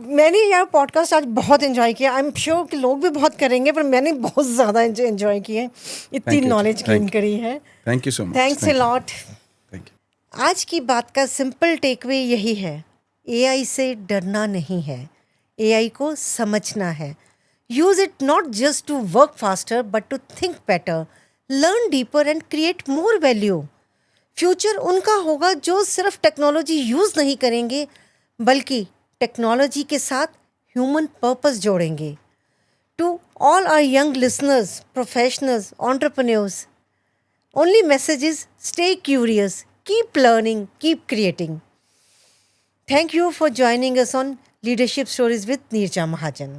A: मैंने यार पॉडकास्ट आज बहुत एंजॉय किया। आई एम श्योर कि लोग भी बहुत करेंगे, पर मैंने बहुत ज़्यादा एंजॉय किया है, इतनी
B: Thank you,
A: knowledge
B: thank
A: gain
B: you.
A: करी है।
B: Thank you so much.
A: Thanks a lot.
B: Thank you.
A: आज की बात का सिंपल टेकअवे यही है, एआई से डरना नहीं है, एआई को समझना है। Use it not just to work faster but to think better, learn deeper and create more value. Future उनका होगा जो सिर्फ टेक्नोलॉजी यूज़ नहीं करेंगे, बल्कि टेक्नोलॉजी के साथ ह्यूमन पर्पस जोड़ेंगे। To all our young listeners, professionals, entrepreneurs, only message is stay curious, keep learning, keep creating. Thank you for joining us on Leadership Stories with Neerja Mahajan.